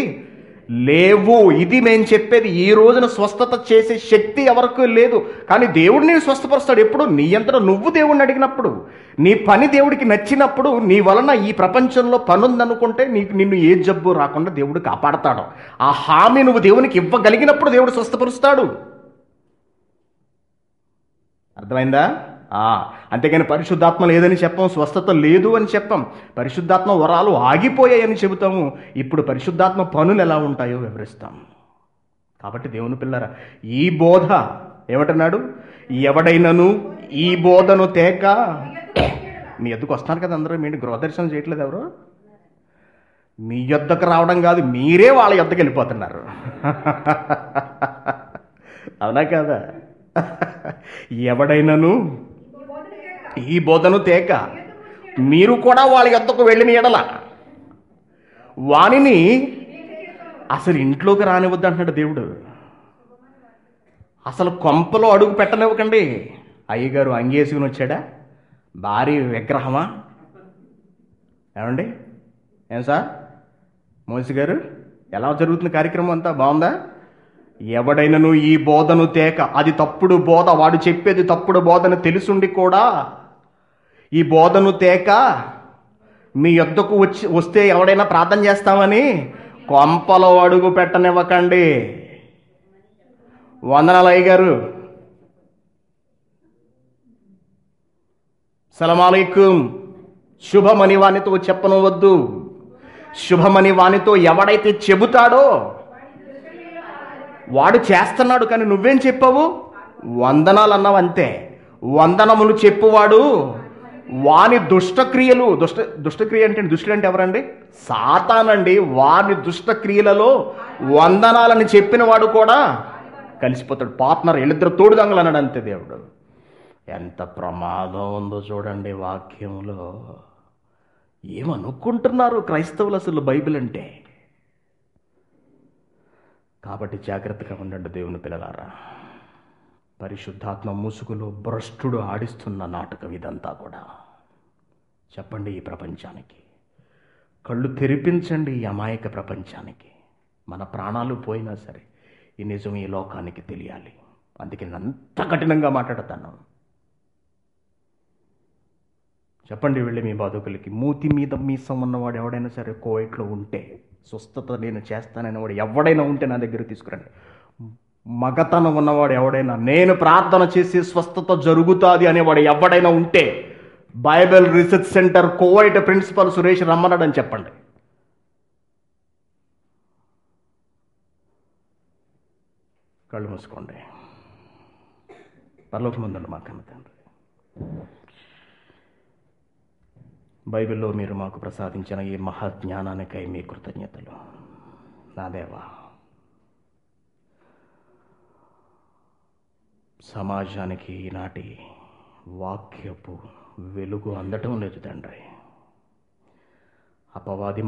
లేవు. ఇది మేము చెప్పేది. ఈ రోజున స్వస్థత చేసే శక్తి ఎవరికి లేదు. కానీ దేవుడు నేను స్వస్థపరుస్తాడు ఎప్పుడు? నీ అంతటా నువ్వు దేవుడిని అడిగినప్పుడు, నీ పని దేవుడికి నచ్చినప్పుడు, నీ వలన ఈ ప్రపంచంలో పని ఉందనుకుంటే నిన్ను ఏ జబ్బు రాకుండా దేవుడు కాపాడతాడు. ఆ హామీ నువ్వు దేవునికి ఇవ్వగలిగినప్పుడు దేవుడు స్వస్థపరుస్తాడు. అర్థమైందా? అంతేగాని పరిశుద్ధాత్మ లేదని చెప్పం, స్వస్థత లేదు అని చెప్పం. పరిశుద్ధాత్మ వరాలు ఆగిపోయాయని చెబుతాము. ఇప్పుడు పరిశుద్ధాత్మ పనులు ఎలా ఉంటాయో వివరిస్తాం. కాబట్టి దేవుని పిల్లరా, ఈ బోధ ఏమంటున్నాడు? ఎవడైనను ఈ బోధను తేక, మీ యొద్దకు వస్తున్నారు కదా అందరూ, మీ గృహదర్శనం చేయట్లేదు ఎవరు? మీ యొద్దకు రావడం కాదు, మీరే వాళ్ళ యొద్దకు వెళ్ళిపోతున్నారు. అవునా కదా? ఎవడైనను ఈ బోధను తేక మీరు కూడా వాళ్ళ యొద్దకు వెళ్ళిన ఎడల వానిని అసలు ఇంట్లోకి రానివద్దు అంటున్నాడు దేవుడు. అసలు కొంపలో అడుగు పెట్టనివ్వకండి. అయ్యగారు అంగేసుకుని వచ్చాడా? భారీ విగ్రహమా? ఏమండి? ఏం సార్ మోసి గారు, ఎలా జరుగుతుంది కార్యక్రమం? అంతా బాగుందా? ఎవడైనను ఈ బోధను తేక, అది తప్పుడు బోధ, వాడు చెప్పేది తప్పుడు బోధను తెలుసుండి కూడా ఈ బోధను తేక మీ యొద్దకు వస్తే ఎవడైనా ప్రార్థన చేస్తామని కొంపలో అడుగు పెట్టనివ్వకండి. వందనాలు అయ్యగారు, సలామలైకుం, శుభమని వానితో చెప్పనవద్దు. శుభమని వానితో ఎవడైతే చెబుతాడో వాడు చేస్తున్నాడు, కానీ నువ్వేం చెప్పావు? వందనాలు అన్నావు అంతే. వందనములు చెప్పువాడు వాని దుష్టక్రియలు, దుష్టక్రియ అంటే, దుష్టులు అంటే ఎవరండి? సాతానండి. వాని దుష్టక్రియలలో వందనాలని చెప్పిన వాడు కూడా కలిసిపోతాడు. పార్ట్నర్, వీళ్ళిద్దరు తోడుదంగలు అన్నాడు అంతే దేవుడు. ఎంత ప్రమాదం ఉందో చూడండి వాక్యంలో. ఏమనుకుంటున్నారు క్రైస్తవులు అసలు బైబిల్ అంటే? కాబట్టి జాగ్రత్తగా ఉండండి దేవుని పిల్లలారా. పరిశుద్ధాత్మ ముసుగులో భ్రష్టుడు ఆడిస్తున్న నాటకం ఇదంతా కూడా. చెప్పండి ఈ ప్రపంచానికి, కళ్ళు తెరిపించండి ఈ అమాయక ప్రపంచానికి. మన ప్రాణాలు పోయినా సరే ఈ నిజం ఈ లోకానికి తెలియాలి. అందుకే నేను అంత కఠినంగా మాట్లాడతాను. చెప్పండి వెళ్ళి మీ బాధకులకి, మూతి మీద మీసం ఉన్నవాడు ఎవడైనా సరే కోవిడ్లో ఉంటే, స్వస్థత నేను చేస్తానని వాడు ఎవడైనా ఉంటే నా దగ్గర తీసుకురండి. మగతనం ఉన్నవాడు ఎవడైనా, నేను ప్రార్థన చేసి స్వస్థత జరుగుతుంది అనేవాడు ఎవడైనా ఉంటే, Bible research centre Kuwait principal Suresh రమ్మన్నాడని చెప్పండి. కళ్ళు మూసుకోండి. పరలోకమందున్న మా కన్న తండ్రి, బైబిల్లో మీరు మాకు ప్రసాదించిన ఈ మహాజ్ఞానానికై మీ కృతజ్ఞతలు. నా దేవా, సమాజానికి ఈనాటి వాక్యపు వెలుగు అందటం లేదు తండ్రి. అపవాది